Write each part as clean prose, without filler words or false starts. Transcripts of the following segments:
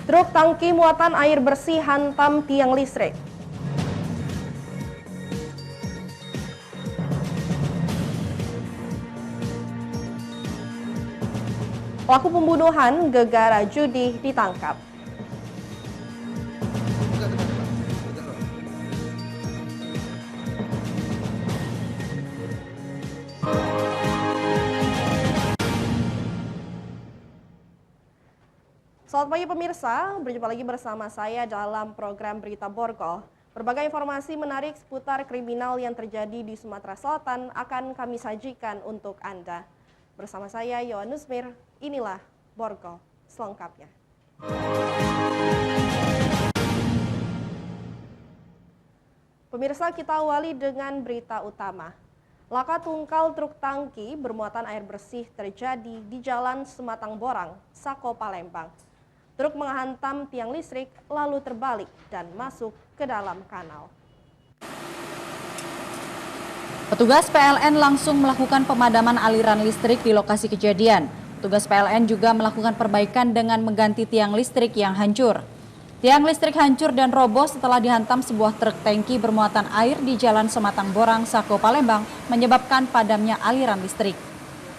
Truk tangki muatan air bersih hantam tiang listrik. Pelaku pembunuhan gegara judi ditangkap. Selamat pagi pemirsa, berjumpa lagi bersama saya dalam program Berita Borgol. Berbagai informasi menarik seputar kriminal yang terjadi di Sumatera Selatan akan kami sajikan untuk Anda. Bersama saya Yohannes Mir, inilah Borgol selengkapnya. Pemirsa, kita awali dengan berita utama. Laka tungkal truk tangki bermuatan air bersih terjadi di Jalan Sematang Borang, Sako, Palembang. Truk menghantam tiang listrik lalu terbalik dan masuk ke dalam kanal. Petugas PLN langsung melakukan pemadaman aliran listrik di lokasi kejadian. Petugas PLN juga melakukan perbaikan dengan mengganti tiang listrik yang hancur. Tiang listrik hancur dan roboh setelah dihantam sebuah truk tangki bermuatan air di Jalan Sematang Borang, Sako, Palembang, menyebabkan padamnya aliran listrik.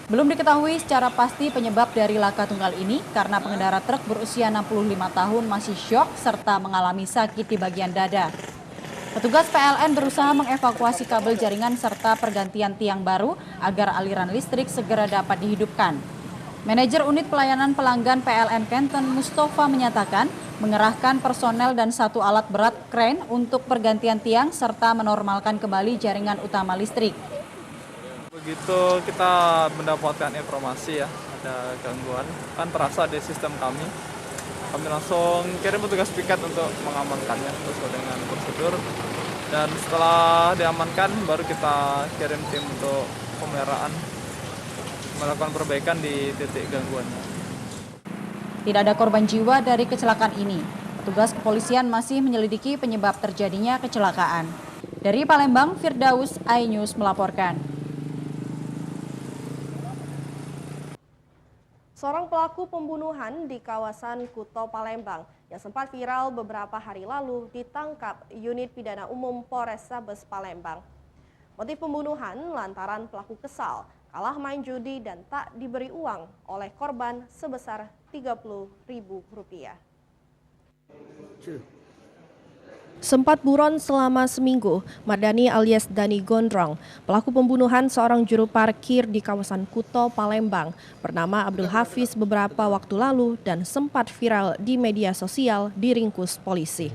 Belum diketahui secara pasti penyebab dari laka tunggal ini karena pengendara truk berusia 65 tahun masih syok serta mengalami sakit di bagian dada. Petugas PLN berusaha mengevakuasi kabel jaringan serta pergantian tiang baru agar aliran listrik segera dapat dihidupkan. Manajer Unit Pelayanan Pelanggan PLN Kenten, Mustafa, menyatakan mengerahkan personel dan satu alat berat kren untuk pergantian tiang serta menormalkan kembali jaringan utama listrik. Begitu kita mendapatkan informasi ya, ada gangguan, kan terasa di sistem kami langsung kirim petugas piket untuk mengamankannya sesuai dengan prosedur. Dan setelah diamankan, baru kita kirim tim untuk pemeliharaan, melakukan perbaikan di titik gangguannya. Tidak ada korban jiwa dari kecelakaan ini. Petugas kepolisian masih menyelidiki penyebab terjadinya kecelakaan. Dari Palembang, Firdaus, iNews melaporkan. Seorang pelaku pembunuhan di kawasan Kuto, Palembang yang sempat viral beberapa hari lalu ditangkap Unit Pidana Umum Polrestabes Palembang. Motif pembunuhan lantaran pelaku kesal, kalah main judi dan tak diberi uang oleh korban sebesar Rp30.000. Sempat buron selama seminggu, Mardani alias Dani Gondrong, pelaku pembunuhan seorang juru parkir di kawasan Kuto, Palembang, bernama Abdul Hafiz beberapa waktu lalu dan sempat viral di media sosial diringkus polisi.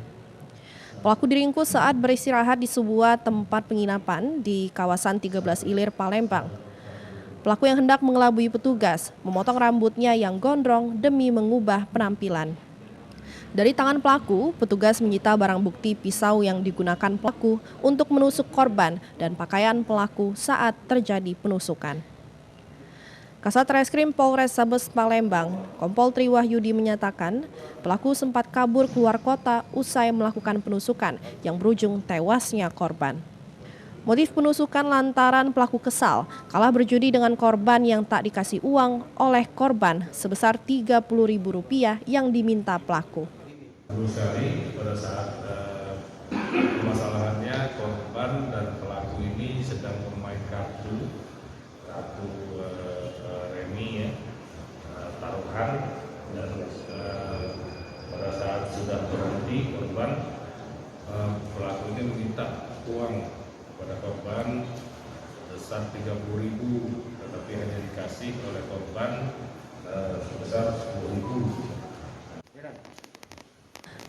Pelaku diringkus saat beristirahat di sebuah tempat penginapan di kawasan 13 Ilir, Palembang. Pelaku yang hendak mengelabui petugas, memotong rambutnya yang gondrong demi mengubah penampilan. Dari tangan pelaku, petugas menyita barang bukti pisau yang digunakan pelaku untuk menusuk korban dan pakaian pelaku saat terjadi penusukan. Kasat Reskrim Polrestabes Palembang, Kompol Tri Wahyudi menyatakan pelaku sempat kabur keluar kota usai melakukan penusukan yang berujung tewasnya korban. Motif penusukan lantaran pelaku kesal, kalah berjudi dengan korban yang tak dikasih uang oleh korban sebesar Rp30.000 yang diminta pelaku. Sekali pada saat permasalahannya korban dan pelaku ini sedang bermain kartu remi ya, taruhan, dan pada saat sudah berhenti korban, pelaku ini meminta uang kepada korban sebesar Rp30.000, tetapi hanya dikasih oleh korban sebesar Rp10.000.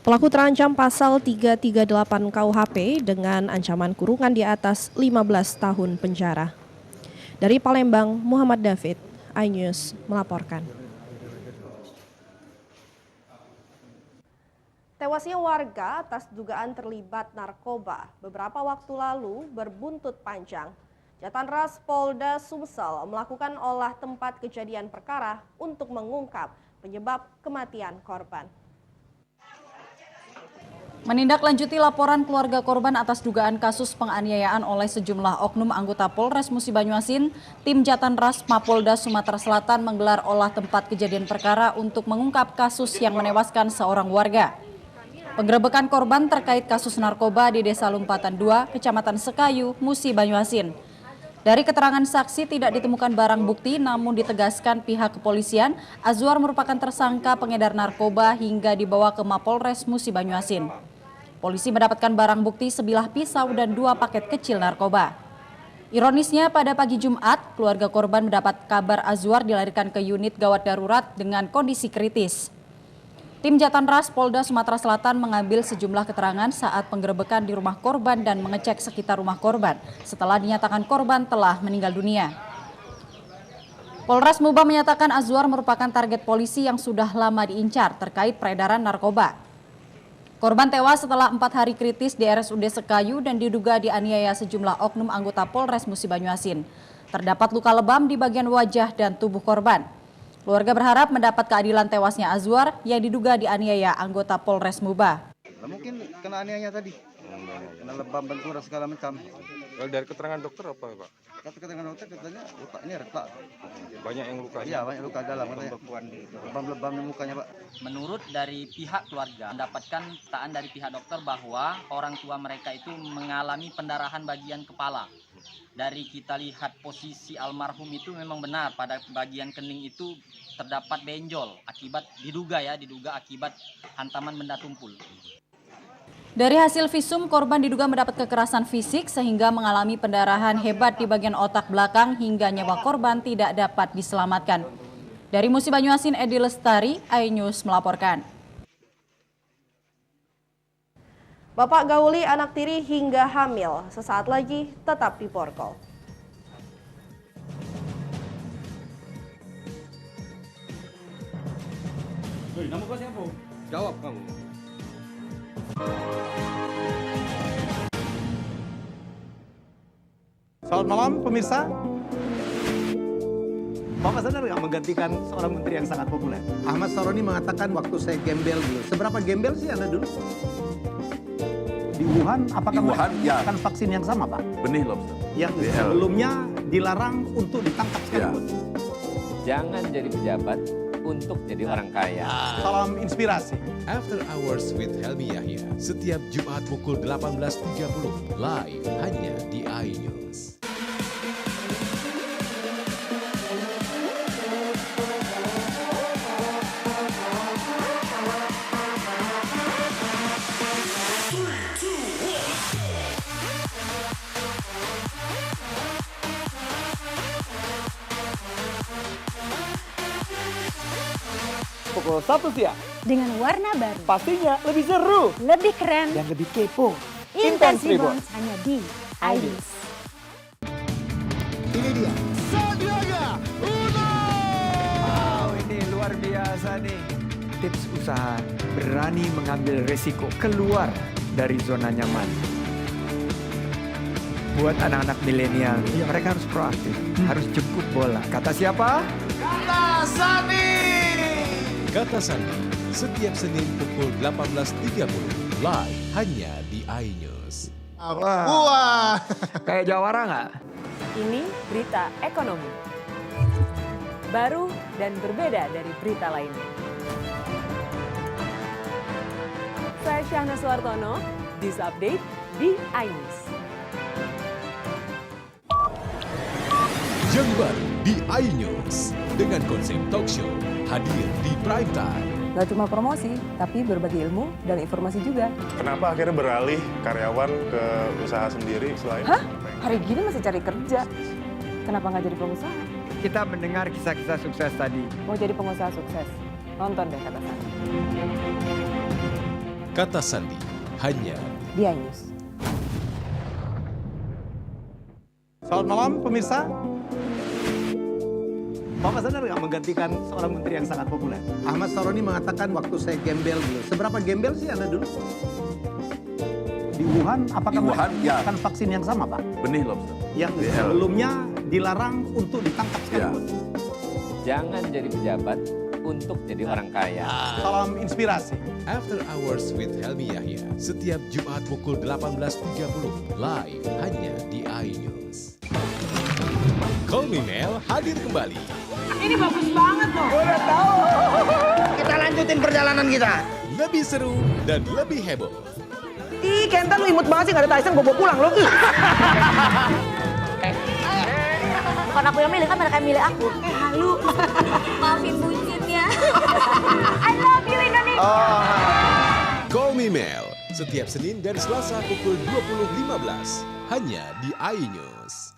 Pelaku terancam pasal 338 KUHP dengan ancaman kurungan di atas 15 tahun penjara. Dari Palembang, Muhammad David, iNews melaporkan. Tewasnya warga atas dugaan terlibat narkoba beberapa waktu lalu berbuntut panjang. Jatanras Polda Sumsel melakukan olah tempat kejadian perkara untuk mengungkap penyebab kematian korban. Menindaklanjuti laporan keluarga korban atas dugaan kasus penganiayaan oleh sejumlah oknum anggota Polres Musi Banyuasin, tim Jatanras Mapolda Sumatera Selatan menggelar olah tempat kejadian perkara untuk mengungkap kasus yang menewaskan seorang warga. Penggerebekan korban terkait kasus narkoba di Desa Lumpatan 2, Kecamatan Sekayu, Musi Banyuasin. Dari keterangan saksi tidak ditemukan barang bukti, namun ditegaskan pihak kepolisian Azwar merupakan tersangka pengedar narkoba hingga dibawa ke Mapolres Musi Banyuasin. Polisi mendapatkan barang bukti sebilah pisau dan 2 paket kecil narkoba. Ironisnya pada pagi Jumat, keluarga korban mendapat kabar Azwar dilarikan ke unit gawat darurat dengan kondisi kritis. Tim Jatanras Polda Sumatera Selatan mengambil sejumlah keterangan saat penggerebekan di rumah korban dan mengecek sekitar rumah korban setelah dinyatakan korban telah meninggal dunia. Polres Muba menyatakan Azwar merupakan target polisi yang sudah lama diincar terkait peredaran narkoba. Korban tewas setelah 4 hari kritis di RSUD Sekayu dan diduga dianiaya sejumlah oknum anggota Polres Musi Banyuasin. Terdapat luka lebam di bagian wajah dan tubuh korban. Keluarga berharap mendapat keadilan tewasnya Azwar yang diduga dianiaya anggota Polres Muba. Mungkin kena aniaya tadi, kena lebam bentur segala macam. Kalau dari keterangan dokter apa Pak? Kata keterangan dokter katanya luka ini retak. Banyak yang luka. Iya banyak luka dalam katanya. Lebam-lebam di mukanya Pak. Menurut dari pihak keluarga mendapatkan keterangan dari pihak dokter bahwa orang tua mereka itu mengalami pendarahan bagian kepala. Dari kita lihat posisi almarhum itu memang benar pada bagian kening itu terdapat benjol akibat diduga akibat hantaman benda tumpul. Dari hasil visum, korban diduga mendapat kekerasan fisik sehingga mengalami pendarahan hebat di bagian otak belakang hingga nyawa korban tidak dapat diselamatkan. Dari Musi Banyuasin, Edi Lestari, iNews melaporkan. Bapak gauli anak tiri hingga hamil, sesaat lagi tetap di Porkol. Nama kau siapa? Jawab kamu. Selamat malam pemirsa. Bapak sadar nggak menggantikan seorang menteri yang sangat populer? Ahmad Saroni mengatakan waktu saya gembel dulu. Seberapa gembel sih Anda dulu? Di Wuhan, apakah menggunakan vaksin yang sama Pak? Benih lobster. Yang sebelumnya dilarang untuk ditangkap sekalipun. Jangan jadi pejabat untuk jadi orang kaya. Salam inspirasi. After Hours with Helmi Yahya, setiap Jumat pukul 18.30, live hanya di iNews. Pukul 1 siang. Dengan warna baru, Pastinya lebih seru lebih keren, dan lebih kepo. Intense Reborns hanya di iNews. Ini dia. Sandiaga Uno. Wow, ini luar biasa nih. Tips usaha berani mengambil resiko keluar dari zona nyaman. Buat anak-anak milenial, mereka harus proaktif, harus jemput bola. Kata siapa? Kata Sandi, setiap Senin pukul 18.30, live hanya di iNews. Wah. Kayak jawara nggak? Ini berita ekonomi. Baru dan berbeda dari berita lainnya. Saya Syahna Suartono, This Update di iNews. Yang baru di iNews dengan konsep talk show hadir di prime time. Gak cuma promosi, tapi berbagi ilmu dan informasi juga. Kenapa akhirnya beralih karyawan ke usaha sendiri selain? Hah? Hari gini masih cari kerja. Kenapa nggak jadi pengusaha? Kita mendengar kisah-kisah sukses tadi. Mau jadi pengusaha sukses? Nonton deh Kata Sandi. Kata Sandi, hanya Di iNews. Selamat malam pemirsa. Bapak sadar nggak menggantikan seorang menteri yang sangat populer? Ahmad Saroni mengatakan waktu saya gembel dulu. Seberapa gembel sih Anda dulu? Di Wuhan, apakah menggunakan vaksin yang sama Pak? Benih lobster. Yang sebelumnya dilarang untuk ditangkap sekalipun. Jangan jadi pejabat untuk jadi orang kaya. Salam inspirasi. After Hours with Helmi Yahya, setiap Jumat pukul 18.30, live hanya di iNews. Call Me Mel hadir kembali. Ini bagus banget loh. Udah tahu. Kita lanjutin perjalanan kita. Lebih seru dan lebih heboh. Ih, Kenta lu imut banget sih, gak ada Tyson, gue bawa pulang lo. Bukan aku yang milih, kan mereka yang milih aku. Halu. Maafin bucinnya. I love you Indonesia. Call Me Mel, setiap Senin dan Selasa pukul 20.15, hanya di iNews.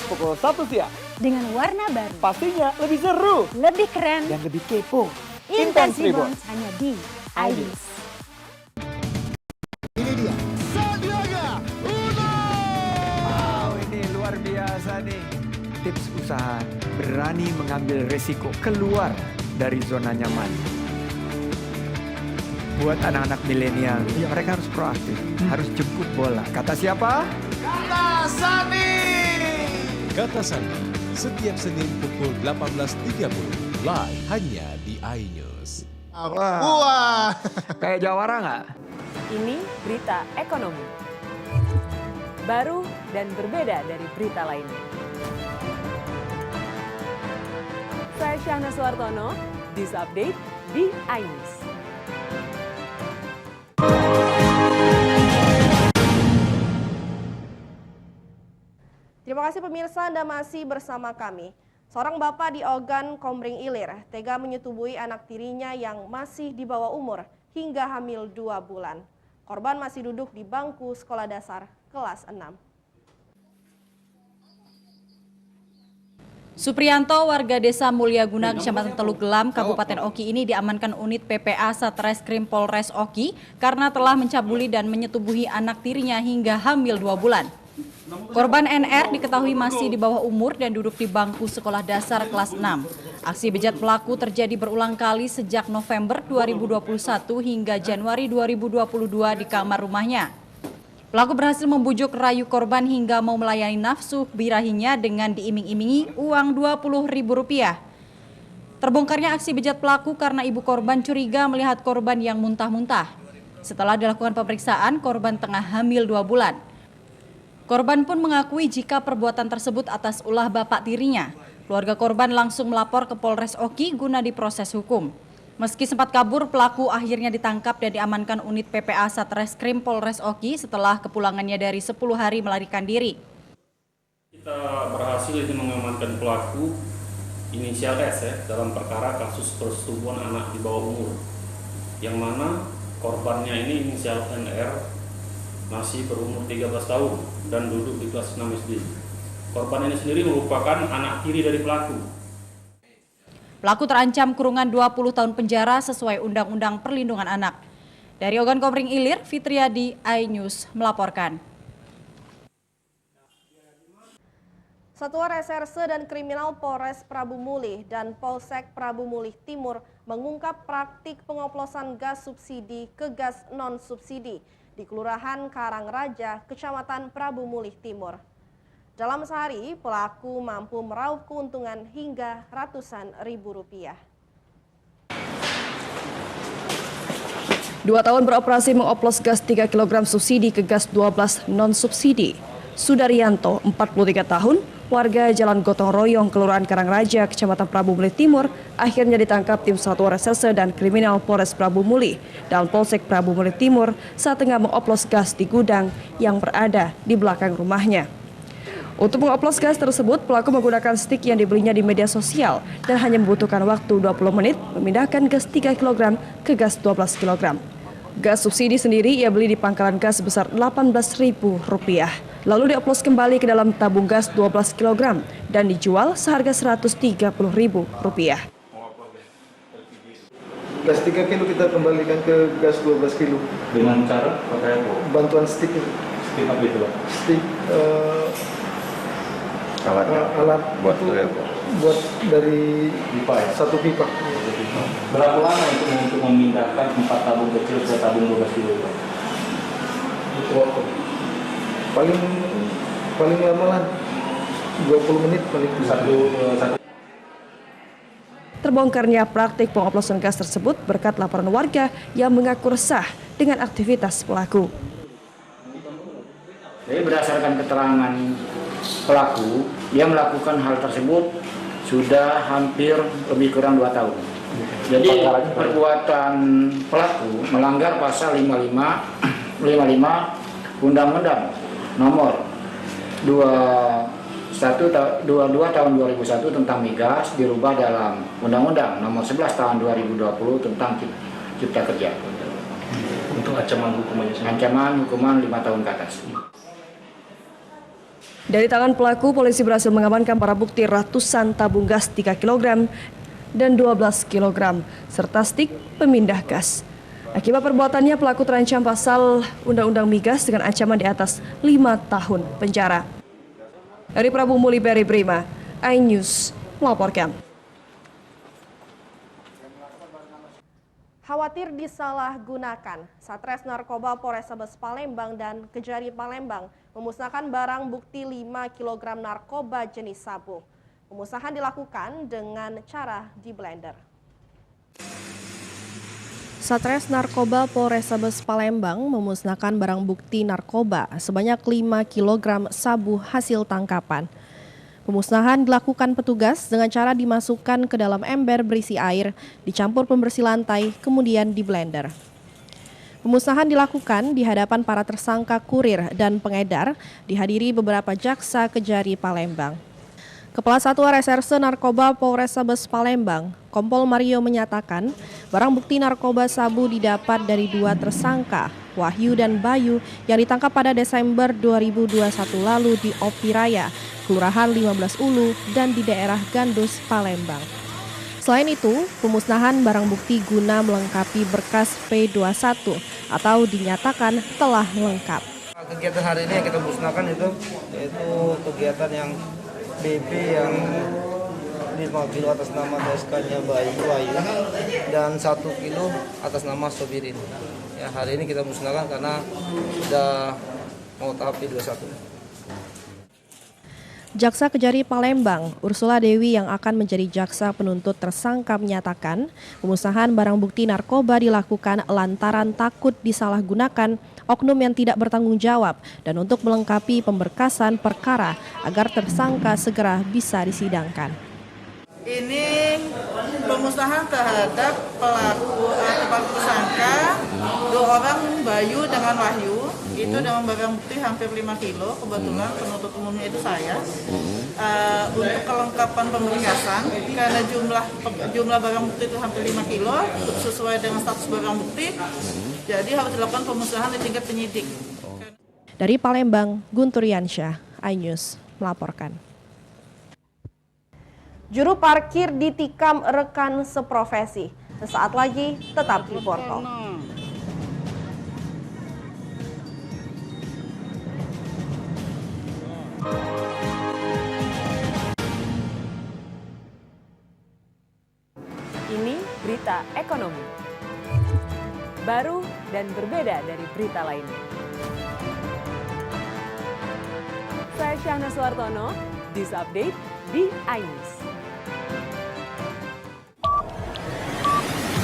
Pukul 1 siang. Dengan warna baru, Pastinya lebih seru lebih keren, dan lebih kepo. Intense Intense Reborns hanya di iNews. Ini dia. Wow, ini luar biasa nih. Tips usaha, berani mengambil resiko, keluar dari zona nyaman. Buat anak-anak milenial, mereka harus proaktif, harus jemput bola. Kata siapa? Kata Sandi, setiap Senin pukul 18.30, live hanya di iNews. Wah. Kayak Jawara nggak? Ini berita ekonomi. Baru dan berbeda dari berita lainnya. Saya Syahna Suartono, This Update di iNews. Terima kasih pemirsa, Anda masih bersama kami. Seorang bapak di Ogan, Komering Ilir tega menyetubuhi anak tirinya yang masih di bawah umur hingga hamil 2 bulan. Korban masih duduk di bangku sekolah dasar kelas 6. Supriyanto, warga desa Mulyaguna, Kecamatan Teluk Gelam, Kabupaten Oki ini diamankan unit PPA Satreskrim Polres Oki karena telah mencabuli dan menyetubuhi anak tirinya hingga hamil 2 bulan. Korban NR diketahui masih di bawah umur dan duduk di bangku sekolah dasar kelas 6. Aksi bejat pelaku terjadi berulang kali sejak November 2021 hingga Januari 2022 di kamar rumahnya. Pelaku berhasil membujuk rayu korban hingga mau melayani nafsu birahinya dengan diiming-imingi uang Rp20.000. Terbongkarnya aksi bejat pelaku karena ibu korban curiga melihat korban yang muntah-muntah. Setelah dilakukan pemeriksaan, korban tengah hamil 2 bulan. Korban pun mengakui jika perbuatan tersebut atas ulah bapak tirinya. Keluarga korban langsung melapor ke Polres Oki guna diproses hukum. Meski sempat kabur, pelaku akhirnya ditangkap dan diamankan unit PPA Satreskrim Polres Oki setelah kepulangannya dari 10 hari melarikan diri. Kita berhasil itu mengamankan pelaku inisial S ya, dalam perkara kasus persetubuhan anak di bawah umur. Yang mana korbannya ini inisial NR masih berumur 13 tahun dan duduk di kelas 6 SD. Korban ini sendiri merupakan anak tiri dari pelaku. Pelaku terancam kurungan 20 tahun penjara sesuai Undang-Undang Perlindungan Anak. Dari Ogan Komering Ilir, Fitriadi, iNews melaporkan. Satuan Reserse dan Kriminal Polres Prabu Mulih dan Polsek Prabu Mulih Timur mengungkap praktik pengoplosan gas subsidi ke gas non-subsidi di Kelurahan Karangraja, Kecamatan Prabu Mulih Timur. Dalam sehari, pelaku mampu meraup keuntungan hingga ratusan ribu rupiah. 2 tahun beroperasi mengoplos gas 3 kg subsidi ke gas 12 non-subsidi. Sudaryanto, 43 tahun, warga Jalan Gotong Royong, Kelurahan Karangraja, Kecamatan Prabu Mulih Timur, akhirnya ditangkap tim Satuan Reserse dan Kriminal Polres Prabu Mulih dan Polsek Prabu Mulih Timur saat tengah mengoplos gas di gudang yang berada di belakang rumahnya. Untuk mengoplos gas tersebut, pelaku menggunakan stik yang dibelinya di media sosial dan hanya membutuhkan waktu 20 menit memindahkan gas 3 kg ke gas 12 kg. Gas subsidi sendiri ia beli di pangkalan gas sebesar Rp18.000. Lalu dioplos kembali ke dalam tabung gas 12 kg dan dijual seharga Rp130.000. Gas 3 kilo kita kembalikan ke gas 12 kilo. Dengan cara pakai apa? Bantuan stik itu. Stik apa itu, Pak? Stik Alat buat dari Pipa ya? satu pipa. Berapa lama untuk memindahkan 4 tabung kecil ke tabung 12 kilo itu? Waktu paling lama lah 20 menit paling Satu. Terbongkarnya praktik pengoplosan gas tersebut berkat laporan warga yang mengaku resah dengan aktivitas pelaku. Jadi berdasarkan keterangan pelaku, dia melakukan hal tersebut sudah hampir lebih kurang 2 tahun. Jadi perbuatan pelaku melanggar pasal 55 Undang-Undang Nomor 22 tahun 2001 tentang migas dirubah dalam Undang-Undang Nomor 11 tahun 2020 tentang Cipta Kerja. Untuk ancaman hukumannya sendiri? Ancaman hukuman 5 tahun ke atas. Dari tangan pelaku, polisi berhasil mengamankan barang bukti ratusan tabung gas 3 kg dan 12 kg, serta stik pemindah gas. Akibat perbuatannya, pelaku terancam pasal Undang-Undang Migas dengan ancaman di atas 5 tahun penjara. Dari Prabu Muli Peri Prima, iNews melaporkan. Khawatir disalahgunakan, Satres Narkoba Polrestabes Palembang dan Kejari Palembang memusnahkan barang bukti 5 kg narkoba jenis sabu. Pemusnahan dilakukan dengan cara di blender. Satres Narkoba Polrestabes Palembang memusnahkan barang bukti narkoba sebanyak 5 kg sabu hasil tangkapan. Pemusnahan dilakukan petugas dengan cara dimasukkan ke dalam ember berisi air, dicampur pembersih lantai, kemudian di blender. Pemusnahan dilakukan di hadapan para tersangka kurir dan pengedar, dihadiri beberapa jaksa Kejari Palembang. Kepala Satuan Reserse Narkoba Polrestabes Palembang, Kompol Mario menyatakan, barang bukti narkoba sabu didapat dari 2 tersangka, Wahyu dan Bayu, yang ditangkap pada Desember 2021 lalu di Opiraya, Kelurahan 15 Ulu, dan di daerah Gandus, Palembang. Selain itu, pemusnahan barang bukti guna melengkapi berkas P21 atau dinyatakan telah lengkap. Kegiatan hari ini yang kita musnahkan itu yaitu kegiatan yang BB yang 5 kilo atas nama DSK-nya Bayu dan 1 kilo atas nama Sobirin. Ya, hari ini kita musnahkan karena sudah mau tahap P21. Jaksa Kejari Palembang, Ursula Dewi yang akan menjadi jaksa penuntut tersangka menyatakan pemusnahan barang bukti narkoba dilakukan lantaran takut disalahgunakan oknum yang tidak bertanggung jawab dan untuk melengkapi pemberkasan perkara agar tersangka segera bisa disidangkan. Ini pemusnahan terhadap pelaku atau tersangka 2 orang, Bayu dengan Wahyu. Itu dengan barang bukti hampir 5 kilo, kebetulan penuntut umumnya itu saya. Untuk kelengkapan pemberkasan, karena jumlah barang bukti itu hampir 5 kilo, sesuai dengan status barang bukti, jadi harus dilakukan pemusnahan di tingkat penyidik. Dari Palembang, Guntur Yansyah, iNews melaporkan. Juru parkir ditikam rekan seprofesi. Sesaat lagi, tetap di Portal. Ini berita ekonomi. Baru dan berbeda dari berita lainnya. Saya Syahna Suartono, This Update di iNews.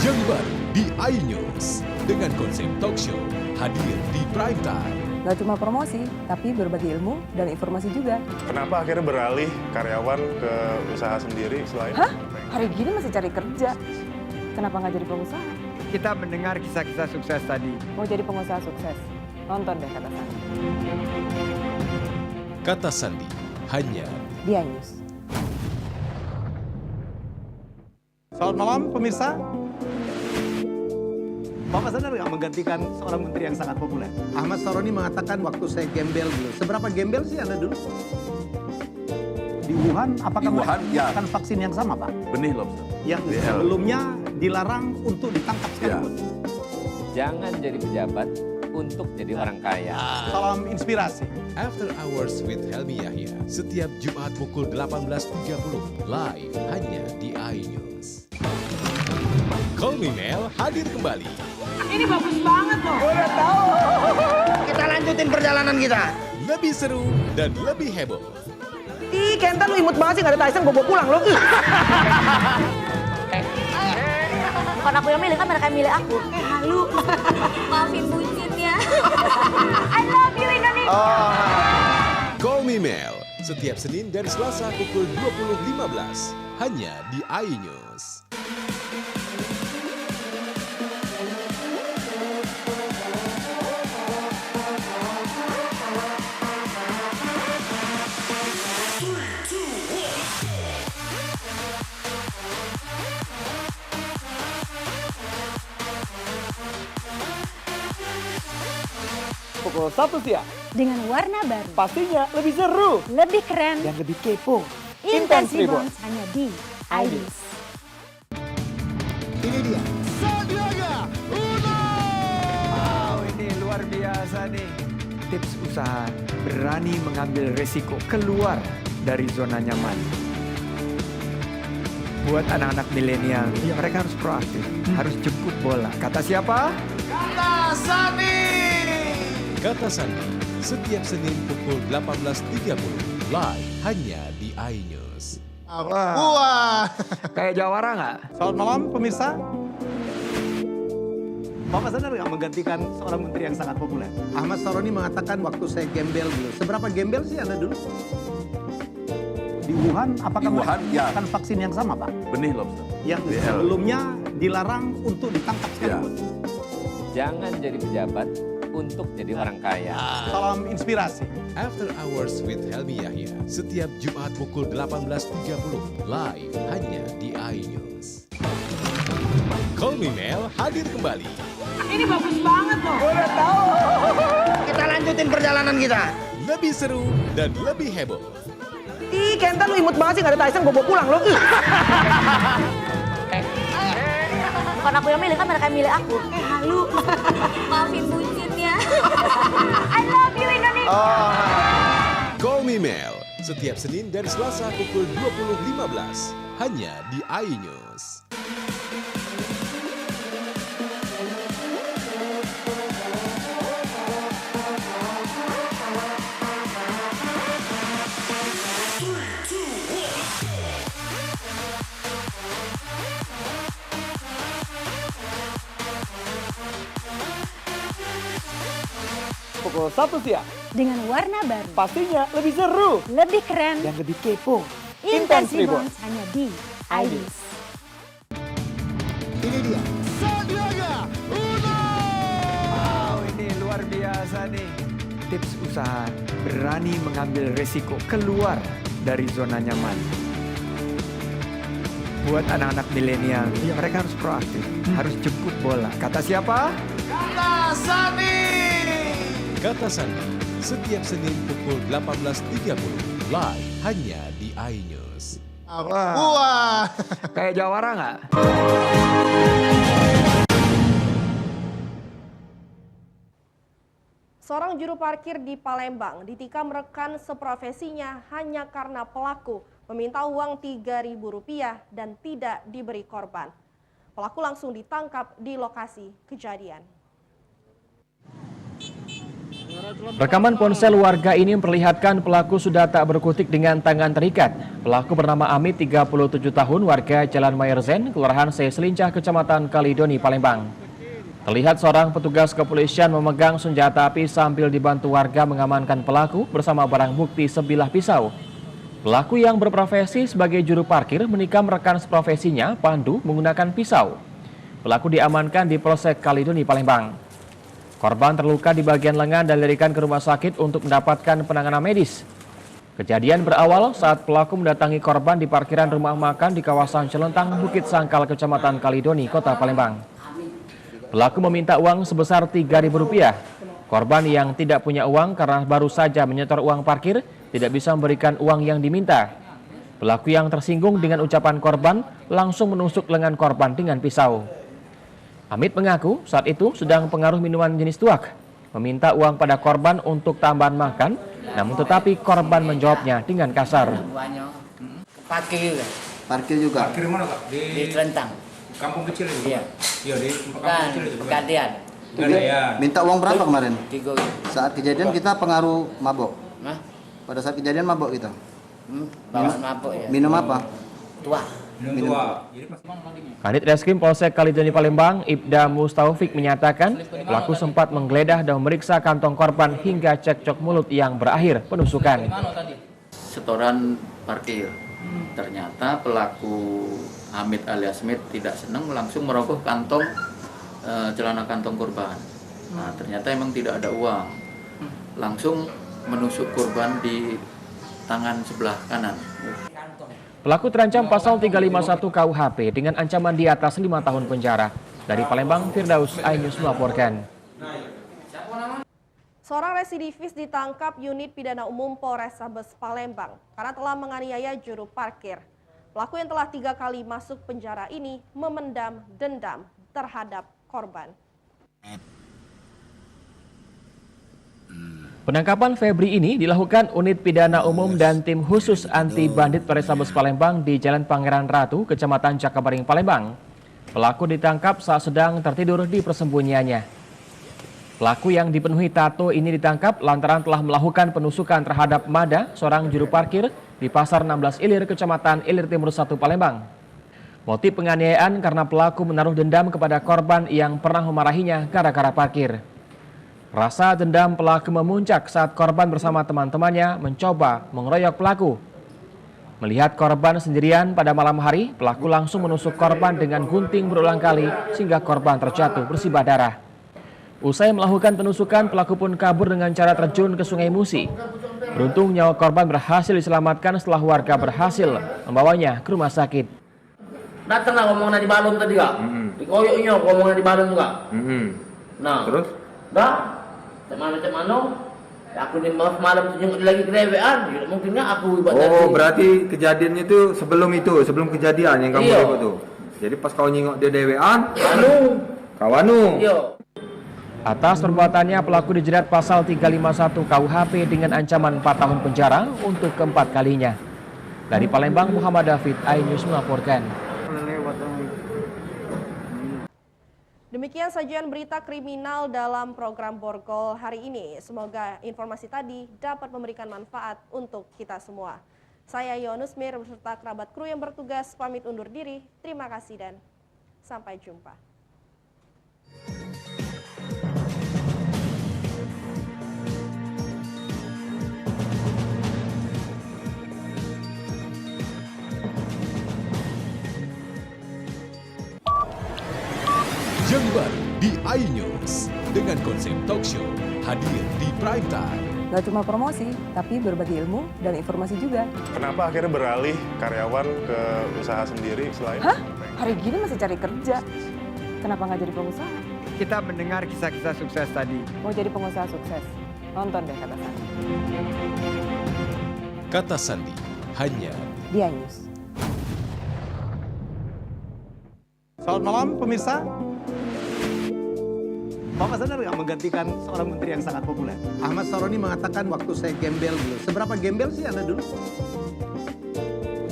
Yang baru di iNews dengan konsep talk show hadir di prime time. Gak cuma promosi, tapi berbagi ilmu dan informasi juga. Kenapa akhirnya beralih karyawan ke usaha sendiri selain? Hah? Hari gini masih cari kerja. Kenapa nggak jadi pengusaha? Kita mendengar kisah-kisah sukses tadi. Mau jadi pengusaha sukses? Nonton deh Kata Sandi. Kata Sandi hanya di iNews. Selamat malam pemirsa. Bapak sadar nggak menggantikan seorang menteri yang sangat populer? Ahmad Saroni mengatakan waktu saya gembel dulu. Seberapa gembel sih Anda dulu? Di Wuhan, apakah menggunakan vaksin yang sama, Pak? Benih lobster. Yang sebelumnya dilarang untuk ditangkap sekalipun. Jangan jadi pejabat untuk jadi orang kaya. Salam inspirasi. After Hours with Helmi Yahya setiap Jumat pukul 18.30 live hanya di iNews. Call Me Mel hadir kembali. Ini bagus banget loh. Udah tahu. Kita lanjutin perjalanan kita. Lebih seru dan lebih heboh. Ih, Kenta lu imut banget sih, gak ada Tyson, gue bawa pulang lu. Bukan aku yang milih, kan mereka yang milih aku. Halu. Maafin bucin ya. I love you Indonesia. Call Me Mel setiap Senin dan Selasa pukul 20.15 hanya di iNews. Pukul 1 siang. Dengan warna baru. Pastinya lebih seru. Lebih keren. Dan lebih kepo. Intense Reborns hanya di iNews. Ini dia. Sandiaga Uno. Wow, ini luar biasa nih. Tips usaha berani mengambil resiko keluar dari zona nyaman. Buat anak-anak milenial, mereka harus proaktif, harus jemput bola. Kata siapa? Kata Sandi. Kata Sandi setiap Senin pukul 18.30 live hanya di iNews. Wah. Kayak jawara nggak? Selamat malam pemirsa. Bapak sadar nggak menggantikan seorang menteri yang sangat populer? Ahmad Saroni mengatakan waktu saya gembel dulu. Seberapa gembel sih Anda dulu? Di Wuhan, apakah melakukan vaksin yang sama, Pak? Benih lobster. Yang sebelumnya dilarang untuk ditangkap sekalipun. Jangan jadi pejabat untuk jadi orang kaya. Salam inspirasi. After Hours with Helmi Yahya setiap Jumat pukul 18.30 live hanya di iNews. Call Me Mel hadir kembali. Ini bagus banget loh. Udah tahu. Kita lanjutin perjalanan kita. Lebih seru dan lebih heboh. Ih, Kenta lu imut banget sih, gak ada Tyson, gue bawa pulang lu. Bukan aku yang milih, kan mereka yang milih aku. Halu. Maafin bucin ya. I love you Indonesia. Call Me Mel setiap Senin dan Selasa pukul 20.15 hanya di iNews. Pukul 1 siang. Dengan warna baru. Pastinya lebih seru. Lebih keren. Dan lebih kepo. Intense Reborns hanya di iNews. Ini dia. Sandiaga Uno. Wow, ini luar biasa nih. Tips usaha berani mengambil resiko keluar dari zona nyaman. Buat anak-anak milenial, mereka harus proaktif, harus jemput bola. Kata siapa? Kata Sandi. Kata Sandi setiap Senin pukul 18.30 live hanya di iNews. Wah. Kayak jawara nggak? Seorang juru parkir di Palembang ditikam rekan seprofesinya hanya karena pelaku meminta uang Rp3.000 dan tidak diberi korban. Pelaku langsung ditangkap di lokasi kejadian. Rekaman ponsel warga ini memperlihatkan pelaku sudah tak berkutik dengan tangan terikat. Pelaku bernama Amit, 37 tahun, warga Jalan Mayerzen, Kelurahan Selincah, Kecamatan Kalidoni, Palembang. Terlihat seorang petugas kepolisian memegang senjata api sambil dibantu warga mengamankan pelaku bersama barang bukti sebilah pisau. Pelaku yang berprofesi sebagai juru parkir menikam rekan seprofesinya, Pandu, menggunakan pisau. Pelaku diamankan di Polsek Kalidoni, Palembang. Korban terluka di bagian lengan dan dilarikan ke rumah sakit untuk mendapatkan penanganan medis. Kejadian berawal saat pelaku mendatangi korban di parkiran rumah makan di kawasan Celentang, Bukit Sangkal, Kecamatan Kalidoni, Kota Palembang. Pelaku meminta uang sebesar Rp3.000. Korban yang tidak punya uang karena baru saja menyetor uang parkir tidak bisa memberikan uang yang diminta. Pelaku yang tersinggung dengan ucapan korban langsung menusuk lengan korban dengan pisau. Amit mengaku saat itu sedang pengaruh minuman jenis tuak, meminta uang pada korban untuk tambahan makan Namun tetapi korban menjawabnya dengan kasar. Parkir juga. Parkir juga. Parkir mana Kak? Di Celentang. Kampung kecil itu? Iya. Iya, di Bukan, kampung kecil itu. Pegadaian. Pegadaian. Minta uang berapa kemarin? 3. Saat kejadian kita pengaruh mabok. Hah? Pada saat kejadian mabok kita. Bawaan mabuk ya. Minum apa? Tua. Minum tua. Kanit Reskrim Polsek Kalijani Palembang, Ibda Mustaufik menyatakan pelaku sempat menggeledah dan memeriksa kantong korban hingga cekcok mulut yang berakhir penusukan. Setoran parkir. Ternyata pelaku Hamid alias Smith tidak senang, langsung merogoh kantong celana kantong korban. Nah, ternyata emang tidak ada uang. Langsung menusuk korban di tangan sebelah kanan. Pelaku terancam pasal 351 KUHP dengan ancaman di atas 5 tahun penjara. Dari Palembang, Firdaus, iNews melaporkan. Seorang residivis ditangkap unit pidana umum Polrestabes Palembang karena telah menganiaya juru parkir. Pelaku yang telah 3 kali masuk penjara ini memendam dendam terhadap korban. Penangkapan Febri ini dilakukan unit pidana umum dan tim khusus anti bandit Polrestabes Palembang di Jalan Pangeran Ratu, Kecamatan Cakabaring, Palembang. Pelaku ditangkap saat sedang tertidur di persembunyiannya. Pelaku yang dipenuhi tato ini ditangkap lantaran telah melakukan penusukan terhadap Mada, seorang juru parkir di Pasar 16 Ilir, Kecamatan Ilir Timur 1, Palembang. Motif penganiayaan karena pelaku menaruh dendam kepada korban yang pernah memarahinya gara-gara parkir. Rasa dendam pelaku memuncak saat korban bersama teman-temannya mencoba mengeroyok pelaku. Melihat korban sendirian pada malam hari, pelaku langsung menusuk korban dengan gunting berulang kali sehingga korban terjatuh bersimbah darah. Usai melakukan penusukan, pelaku pun kabur dengan cara terjun ke Sungai Musi. Beruntung nyawa korban berhasil diselamatkan setelah warga berhasil membawanya ke rumah sakit. Datanglah ngomongnya di balon tadi Kak. Dikoyoknya ngomongnya di balon juga. Nah, terus? Dah, cemano, aku nih malam tunjuk lagi kerewean, mungkinnya aku buat tadi. Oh, berarti kejadiannya itu, sebelum kejadian yang kamu ribut tuh. Jadi pas kau nyingok dia dewean, kawanu. Iya. Atas perbuatannya, pelaku dijerat pasal 351 KUHP dengan ancaman 4 tahun penjara untuk keempat kalinya. Dari Palembang, Muhammad David, iNews melaporkan. Demikian sajian berita kriminal dalam program Borgol hari ini. Semoga informasi tadi dapat memberikan manfaat untuk kita semua. Saya Yonus Mir beserta kerabat kru yang bertugas pamit undur diri. Terima kasih dan sampai jumpa. Yang baru di iNews dengan konsep talk show hadir di prime time. Gak cuma promosi, tapi berbagi ilmu dan informasi juga. Kenapa akhirnya beralih karyawan ke usaha sendiri selain? Hah? Hari gini masih cari kerja. Kenapa nggak jadi pengusaha? Kita mendengar kisah-kisah sukses tadi. Mau jadi pengusaha sukses? Nonton deh Kata Sandi. Kata Sandi hanya di iNews. Selamat malam pemirsa. Bapak sadar nggak menggantikan seorang menteri yang sangat populer? Ahmad Saroni mengatakan waktu saya gembel dulu. Seberapa gembel sih Anda dulu?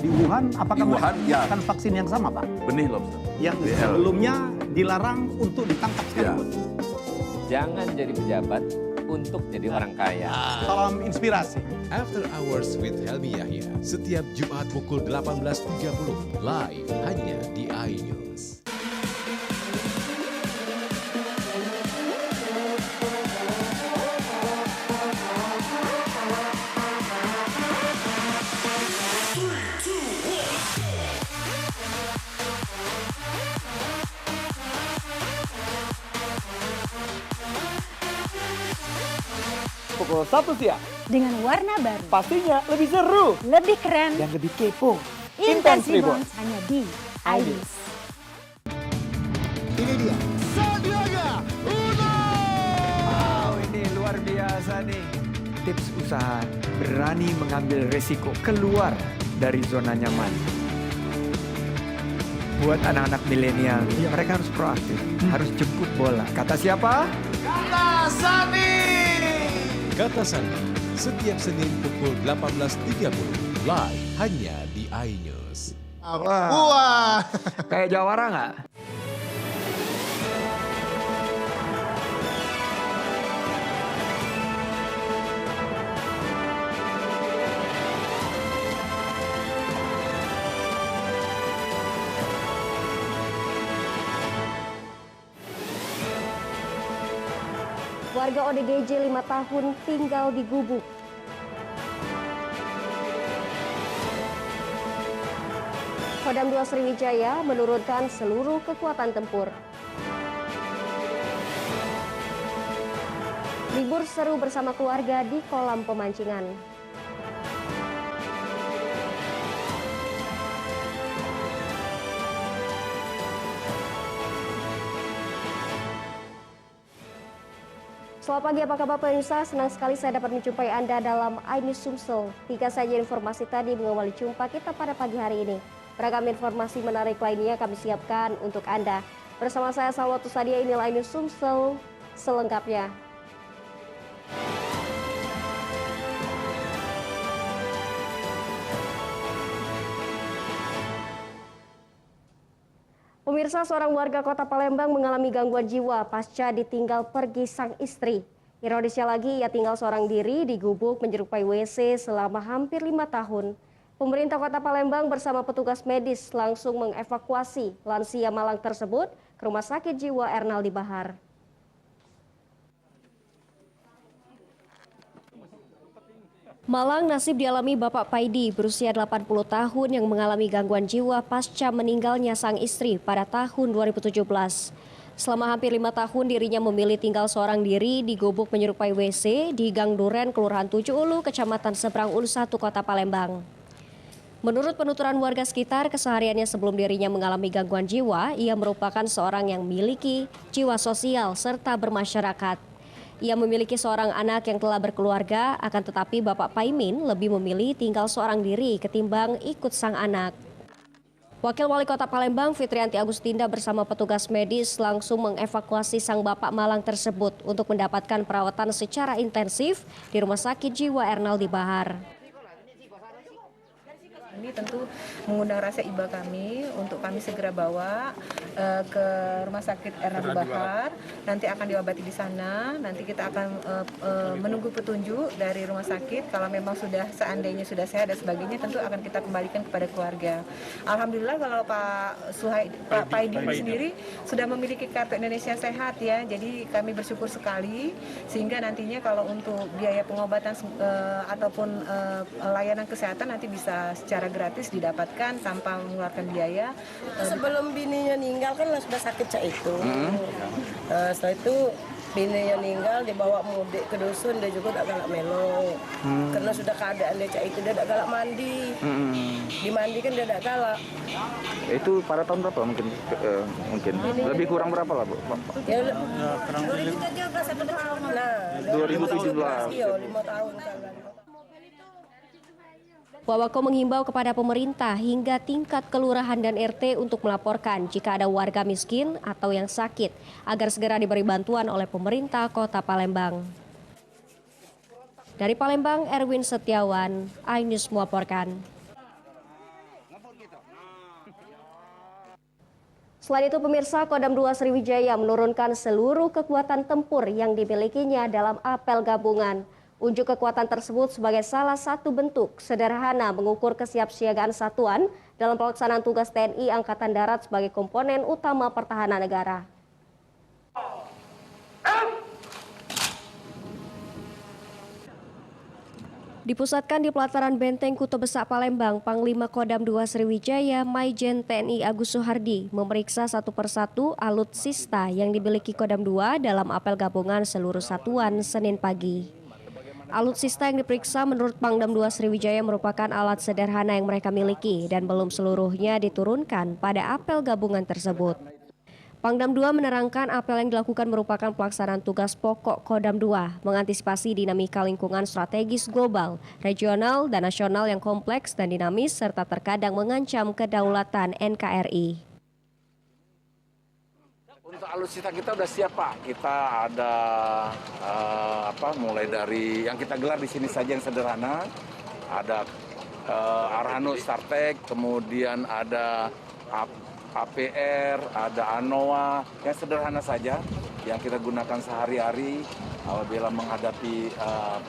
Di Wuhan, apakah melakukan vaksin yang sama, Pak? Benih lobster. Yang sebelumnya dilarang untuk ditangkap sekalipun. Jangan jadi pejabat untuk jadi orang kaya. Salam inspirasi. After Hours with Helmi Yahya setiap Jumat pukul 18.30 live hanya di iNews. Pukul 1 siang. Dengan warna baru. Pastinya lebih seru. Lebih keren. Dan lebih kepo. Intense Reborn hanya di iNews. Ini dia. Sandiaga Uno. Wow, ini luar biasa nih. Tips usaha, berani mengambil resiko, keluar dari zona nyaman. Buat anak-anak milenial, mereka harus proaktif, harus jemput bola. Kata siapa? Kata Sandi. Kata Sandi setiap Senin pukul 18.30 live hanya di iNews. Wah. Kayak jawara nggak? Warga ODGJ 5 tahun tinggal di gubuk. Kodam 2 Sriwijaya menurunkan seluruh kekuatan tempur. Libur seru bersama keluarga di kolam pemancingan. Selamat pagi, apa kabar pemirsa? Senang sekali saya dapat menjumpai Anda dalam iNews Sumsel. 3 saja informasi tadi mengawali jumpa kita pada pagi hari ini. Beragam informasi menarik lainnya kami siapkan untuk Anda. Bersama saya Salwa Tusadia, inilah iNews Sumsel selengkapnya. Pemirsa, seorang warga Kota Palembang mengalami gangguan jiwa pasca ditinggal pergi sang istri. Ironisnya lagi, ia tinggal seorang diri di gubuk menyerupai WC selama hampir 5 tahun. Pemerintah Kota Palembang bersama petugas medis langsung mengevakuasi lansia malang tersebut ke Rumah Sakit Jiwa Ernaldi Bahar. Malang nasib dialami Bapak Paidi berusia 80 tahun yang mengalami gangguan jiwa pasca meninggalnya sang istri pada tahun 2017. Selama hampir 5 tahun dirinya memilih tinggal seorang diri di gubuk menyerupai WC di Gang Duren, Kelurahan Tujuh Ulu, Kecamatan Seberang Ulu 1, Kota Palembang. Menurut penuturan warga sekitar, kesehariannya sebelum dirinya mengalami gangguan jiwa, ia merupakan seorang yang memiliki jiwa sosial serta bermasyarakat. Ia memiliki seorang anak yang telah berkeluarga, akan tetapi Bapak Paimin lebih memilih tinggal seorang diri ketimbang ikut sang anak. Wakil Wali Kota Palembang Fitrianti Agustinda bersama petugas medis langsung mengevakuasi sang bapak malang tersebut untuk mendapatkan perawatan secara intensif di Rumah Sakit Jiwa Ernaldi Bahar. Ini tentu mengundang rasa iba kami untuk kami segera bawa ke Rumah Sakit Ernaldi Bahar. Nanti akan diobati di sana. Nanti kita akan menunggu petunjuk dari rumah sakit. Kalau memang seandainya sudah sehat dan sebagainya, tentu akan kita kembalikan kepada keluarga. Alhamdulillah kalau Pak Paidi sendiri sudah memiliki kartu Indonesia Sehat ya. Jadi kami bersyukur sekali sehingga nantinya kalau untuk biaya pengobatan ataupun layanan kesehatan nanti bisa secara gratis didapatkan tanpa mengeluarkan biaya. Sebelum bininya meninggal kan sudah sakit cak itu. Setelah itu bininya meninggal dibawa mudik ke dusun, dia juga tidak galak melo. Karena sudah keadaan dia cak itu, dia tidak galak mandi. Dimandikan dia tidak galak. Itu pada tahun berapa mungkin? Lebih kurang berapa lah Bu? Ya, 2017 sampai tahun. Nah, 2017. Iya, 5 tahun kan. Wawako menghimbau kepada pemerintah hingga tingkat kelurahan dan RT untuk melaporkan jika ada warga miskin atau yang sakit agar segera diberi bantuan oleh pemerintah Kota Palembang. Dari Palembang, Erwin Setiawan, iNews melaporkan. Selain itu, pemirsa, Kodam 2 Sriwijaya menurunkan seluruh kekuatan tempur yang dimilikinya dalam apel gabungan. Unjuk kekuatan tersebut sebagai salah satu bentuk sederhana mengukur kesiapsiagaan satuan dalam pelaksanaan tugas TNI Angkatan Darat sebagai komponen utama pertahanan negara. Dipusatkan di pelataran Benteng Kuto Besak Palembang, Panglima Kodam 2 Sriwijaya Maijen TNI Agus Suhardi memeriksa satu persatu alutsista yang dimiliki Kodam 2 dalam apel gabungan seluruh satuan Senin pagi. Alutsista yang diperiksa menurut Pangdam 2 Sriwijaya merupakan alat sederhana yang mereka miliki dan belum seluruhnya diturunkan pada apel gabungan tersebut. Pangdam 2 menerangkan apel yang dilakukan merupakan pelaksanaan tugas pokok Kodam 2, mengantisipasi dinamika lingkungan strategis global, regional, dan nasional yang kompleks dan dinamis serta terkadang mengancam kedaulatan NKRI. Untuk alutsista kita udah siap Pak. Kita ada mulai dari yang kita gelar di sini saja yang sederhana. Ada Arhano Startek, kemudian ada APR, ada ANOA, yang sederhana saja yang kita gunakan sehari-hari apabila menghadapi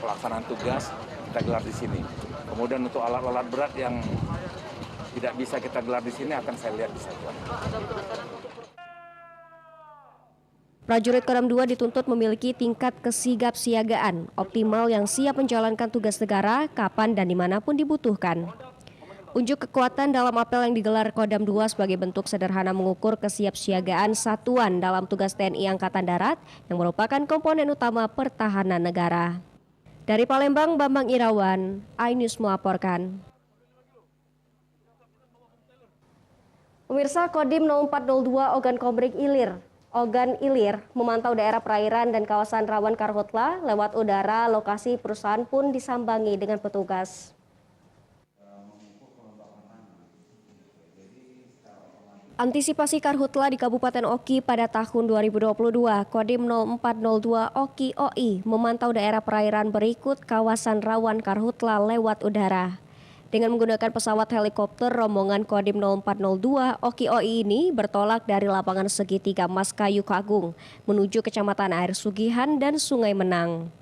pelaksanaan tugas, kita gelar di sini. Kemudian untuk alat-alat berat yang tidak bisa kita gelar di sini akan saya lihat di satuan. Prajurit Kodam 2 dituntut memiliki tingkat kesigapsiagaan optimal yang siap menjalankan tugas negara kapan dan dimanapun dibutuhkan. Unjuk kekuatan dalam apel yang digelar Kodam 2 sebagai bentuk sederhana mengukur kesiapsiagaan satuan dalam tugas TNI Angkatan Darat yang merupakan komponen utama pertahanan negara. Dari Palembang, Bambang Irawan, iNews melaporkan. Pemirsa, Kodim 0402 Ogan Ilir memantau daerah perairan dan kawasan rawan karhutla. Lewat udara, lokasi perusahaan pun disambangi dengan petugas. Antisipasi karhutla di Kabupaten Oki pada tahun 2022, Kodim 0402 Oki OI memantau daerah perairan berikut kawasan rawan karhutla lewat udara. Dengan menggunakan pesawat helikopter, rombongan Kodim 0402 Oki OI ini bertolak dari lapangan segitiga Maskayu Kagung menuju Kecamatan Air Sugihan dan Sungai Menang.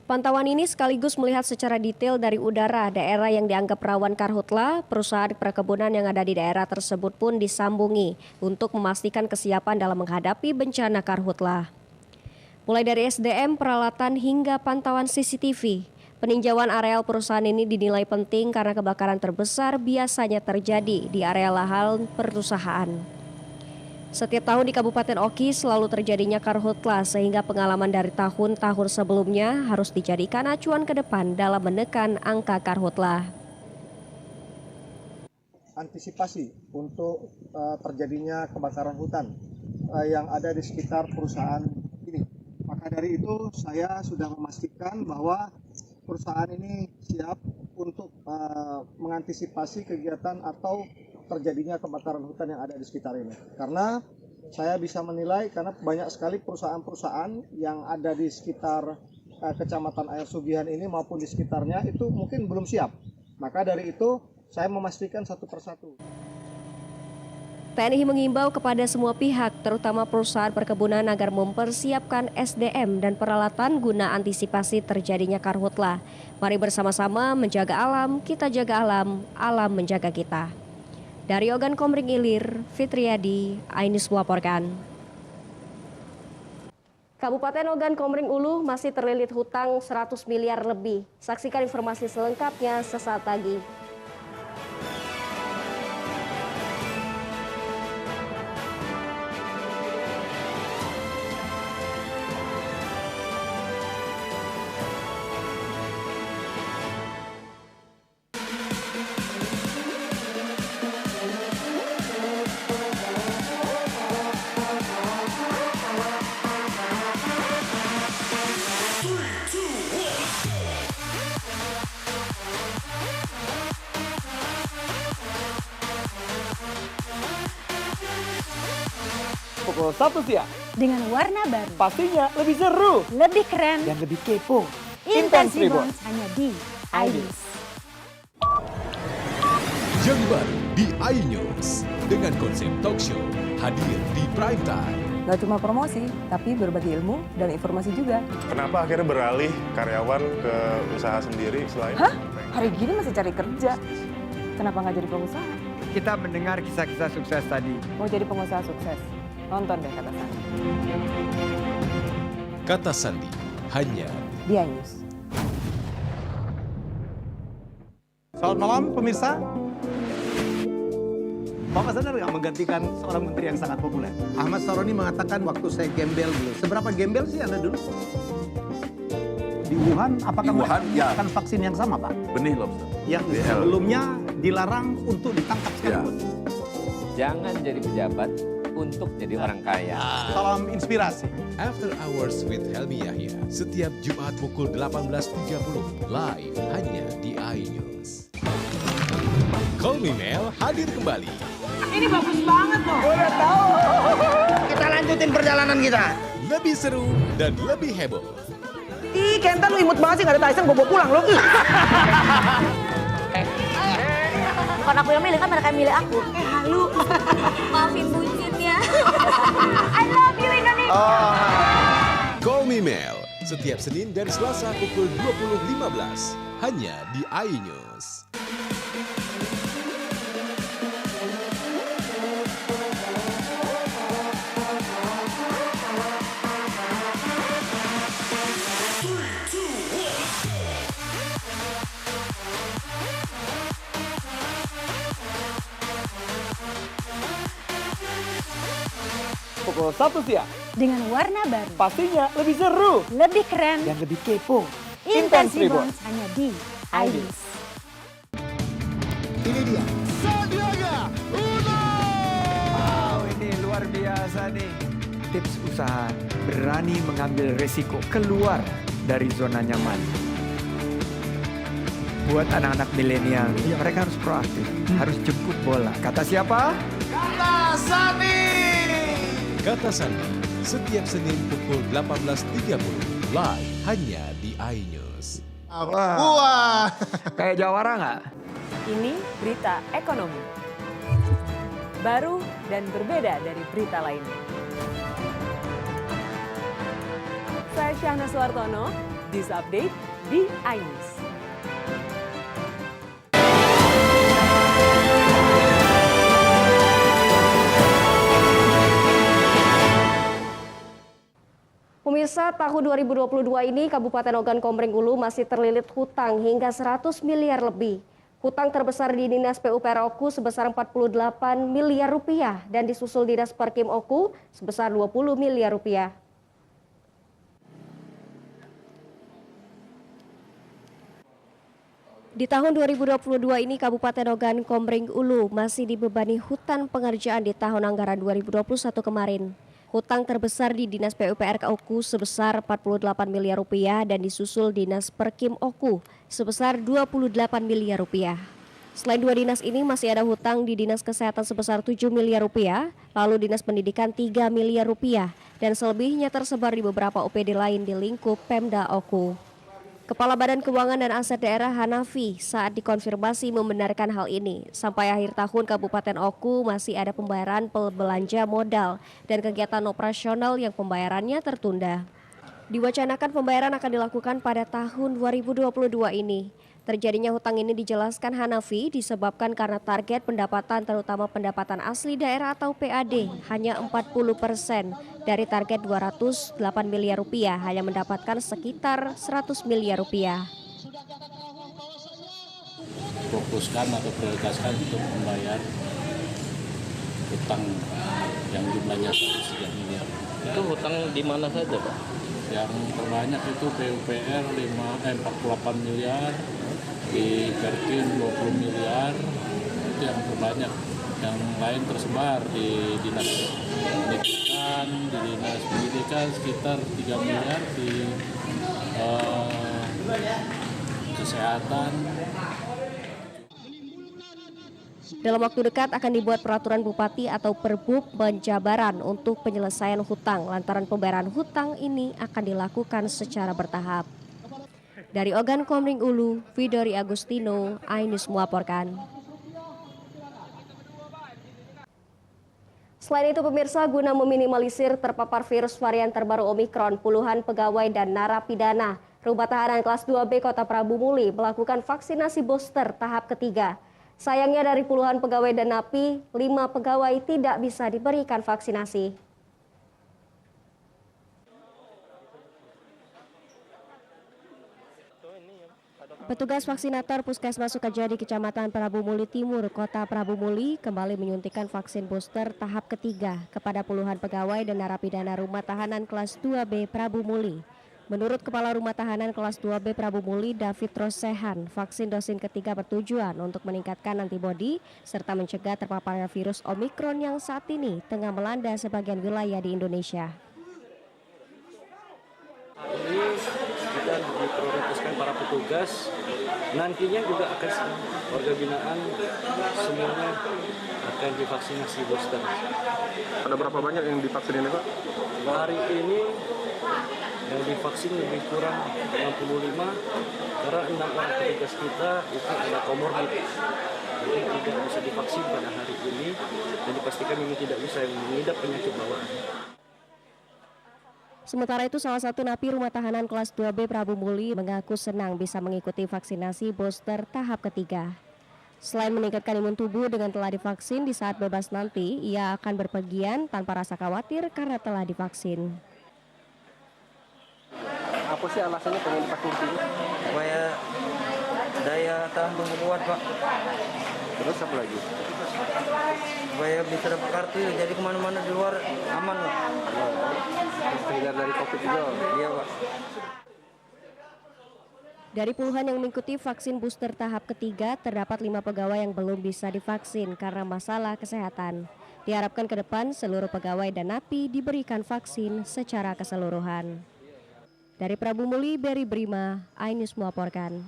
Pantauan ini sekaligus melihat secara detail dari udara daerah yang dianggap rawan karhutla. Perusahaan perkebunan yang ada di daerah tersebut pun disambungi untuk memastikan kesiapan dalam menghadapi bencana karhutla. Mulai dari SDM, peralatan hingga pantauan CCTV. Peninjauan areal perusahaan ini dinilai penting karena kebakaran terbesar biasanya terjadi di area lahan perusahaan. Setiap tahun di Kabupaten Oki selalu terjadinya karhutla sehingga pengalaman dari tahun-tahun sebelumnya harus dijadikan acuan ke depan dalam menekan angka karhutla. Antisipasi untuk terjadinya kebakaran hutan yang ada di sekitar perusahaan ini. Maka dari itu saya sudah memastikan bahwa perusahaan ini siap untuk mengantisipasi kegiatan atau terjadinya kebakaran hutan yang ada di sekitar ini. Karena saya bisa menilai karena banyak sekali perusahaan-perusahaan yang ada di sekitar Kecamatan Air Sugihan ini maupun di sekitarnya itu mungkin belum siap. Maka dari itu saya memastikan satu persatu. TNI mengimbau kepada semua pihak, terutama perusahaan perkebunan agar mempersiapkan SDM dan peralatan guna antisipasi terjadinya karhutla. Mari bersama-sama menjaga alam, kita jaga alam, alam menjaga kita. Dari Ogan Komering Ilir, Fitriadi, iNews melaporkan. Kabupaten Ogan Komering Ulu masih terlilit hutang 100 miliar lebih. Saksikan informasi selengkapnya sesaat lagi. Pukul 1 siang. Dengan warna baru. Pastinya lebih seru. Lebih keren. Dan lebih kepo. Intense Reborn hanya di iNews. Yang baru di iNews. Dengan konsep talk show hadir di prime time. Gak cuma promosi, tapi berbagi ilmu dan informasi juga. Kenapa akhirnya beralih karyawan ke usaha sendiri selain? Hah? Hari gini masih cari kerja. Kenapa nggak jadi pengusaha? Kita mendengar kisah-kisah sukses tadi. Mau jadi pengusaha sukses? Nonton deh Kata Sandi. Kata Sandi hanya di iNews. Selamat malam pemirsa. Bapak sadar nggak menggantikan seorang menteri yang sangat populer? Ahmad Saroni mengatakan waktu saya gembel dulu. Seberapa gembel sih Anda dulu? Di Wuhan, apakah menggunakan vaksin yang sama Pak? Benih lobster. Yang sebelumnya dilarang untuk ditangkap sekalipun. Jangan jadi pejabat untuk jadi orang kaya. Salam inspirasi. After Hours with Helmi Yahya. Setiap Jumat pukul 18.30. Live hanya di iNews. Call Me Mel hadir kembali. Ini bagus banget loh. Udah tahu. Kita lanjutin perjalanan kita. Lebih seru dan lebih heboh. Ih, Kentan lu imut banget sih, gak ada Tyson, gue bawa pulang lo. Bukan aku yang milih, kan mereka yang milih aku. Halu. Maafin bucin ya. I love you Indonesia. Call Me Mel, setiap Senin dan Selasa pukul 20.15 hanya di iNews. Pukul 1 siang. Dengan warna baru. Pastinya lebih seru. Lebih keren. Dan lebih kepo. Intense Reborn. Reborn hanya di iNews. Ini dia. Sandiaga Uno. Wow, ini luar biasa nih. Tips usaha, berani mengambil resiko, keluar dari zona nyaman. Buat anak-anak milenial, mereka harus proaktif, harus jemput bola. Kata siapa? Kata Sandi. Kata Sandi, setiap Senin pukul 18.30 live hanya di iNews. Wah, kayak jawara nggak? Ini berita ekonomi. Baru dan berbeda dari berita lainnya. Saya Syahna Suartono, This Update di iNews. Pemirsa, tahun 2022 ini Kabupaten Ogan Komering Ulu masih terlilit hutang hingga 100 miliar lebih. Hutang terbesar di Dinas PUPR Oku sebesar 48 miliar rupiah dan disusul Dinas Perkim Oku sebesar 20 miliar rupiah. Di tahun 2022 ini Kabupaten Ogan Komering Ulu masih dibebani hutang pengerjaan di tahun anggaran 2021 kemarin. Hutang terbesar di Dinas PUPR Oku sebesar 48 miliar rupiah dan disusul Dinas Perkim Oku sebesar 28 miliar rupiah. Selain dua dinas ini masih ada hutang di Dinas Kesehatan sebesar 7 miliar rupiah, lalu Dinas Pendidikan 3 miliar rupiah dan selebihnya tersebar di beberapa OPD lain di lingkup Pemda Oku. Kepala Badan Keuangan dan Aset Daerah Hanafi saat dikonfirmasi membenarkan hal ini. Sampai akhir tahun Kabupaten Oku masih ada pembayaran belanja modal dan kegiatan operasional yang pembayarannya tertunda. Diwacanakan pembayaran akan dilakukan pada tahun 2022 ini. Terjadinya hutang ini dijelaskan Hanafi disebabkan karena target pendapatan terutama pendapatan asli daerah atau PAD hanya 40% dari target 208 miliar rupiah hanya mendapatkan sekitar 100 miliar rupiah. Fokuskan atau prioritaskan untuk membayar hutang yang jumlahnya 103 miliar. Itu hutang di mana saja, Pak? Yang terbanyak itu PUPR 48 miliar, di Perkin 20 miliar, itu yang terbanyak. Yang lain tersebar di Dinas Pendidikan, sekitar 3 miliar, di kesehatan. Dalam waktu dekat akan dibuat peraturan Bupati atau Perbub Penjabaran untuk penyelesaian hutang. Lantaran pembayaran hutang ini akan dilakukan secara bertahap. Dari Ogan Komering Ulu, Vidori Agustino, iNews melaporkan. Selain itu pemirsa, guna meminimalisir terpapar virus varian terbaru Omikron, puluhan pegawai dan narapidana Rumah Tahanan Kelas 2B Kota Prabu Muli melakukan vaksinasi booster tahap ketiga. Sayangnya dari puluhan pegawai dan napi, 5 pegawai tidak bisa diberikan vaksinasi. Petugas vaksinator Puskesmas Sukajadi Kecamatan Prabu Muli Timur, Kota Prabu Muli kembali menyuntikkan vaksin booster tahap ketiga kepada puluhan pegawai dan narapidana Rumah Tahanan Kelas 2B Prabu Muli. Menurut Kepala Rumah Tahanan Kelas 2B Prabu Muli, David Rosehan, vaksin dosis ketiga bertujuan untuk meningkatkan antibodi serta mencegah terpaparnya virus Omikron yang saat ini tengah melanda sebagian wilayah di Indonesia. Ini kita diprioritaskan para petugas nantinya juga akan warga binaan semuanya akan divaksinasi booster. Ada berapa banyak yang divaksin ini, Pak? Hari ini yang divaksin lebih kurang 65 karena 6 orang petugas kita itu ada komorbid. Jadi tidak bisa divaksin pada hari ini dan dipastikan memang tidak bisa yang mengidap penyakit bawaan. Sementara itu, salah satu napi rumah tahanan kelas 2B Prabu Muli mengaku senang bisa mengikuti vaksinasi booster tahap ketiga. Selain meningkatkan imun tubuh dengan telah divaksin, di saat bebas nanti, ia akan berpergian tanpa rasa khawatir karena telah divaksin. Apa sih alasannya pengen divaksin sini? Supaya daya tahan tubuh kuat, Pak. Terus apa lagi? Supaya bisa dapat kartu, jadi kemana-mana di luar aman, Pak. Terhindar dari COVID juga? Iya, Pak. Dari puluhan yang mengikuti vaksin booster tahap ketiga, terdapat 5 pegawai yang belum bisa divaksin karena masalah kesehatan. Diharapkan ke depan seluruh pegawai dan napi diberikan vaksin secara keseluruhan. Dari Prabu Muli, Berry Brima, iNews melaporkan.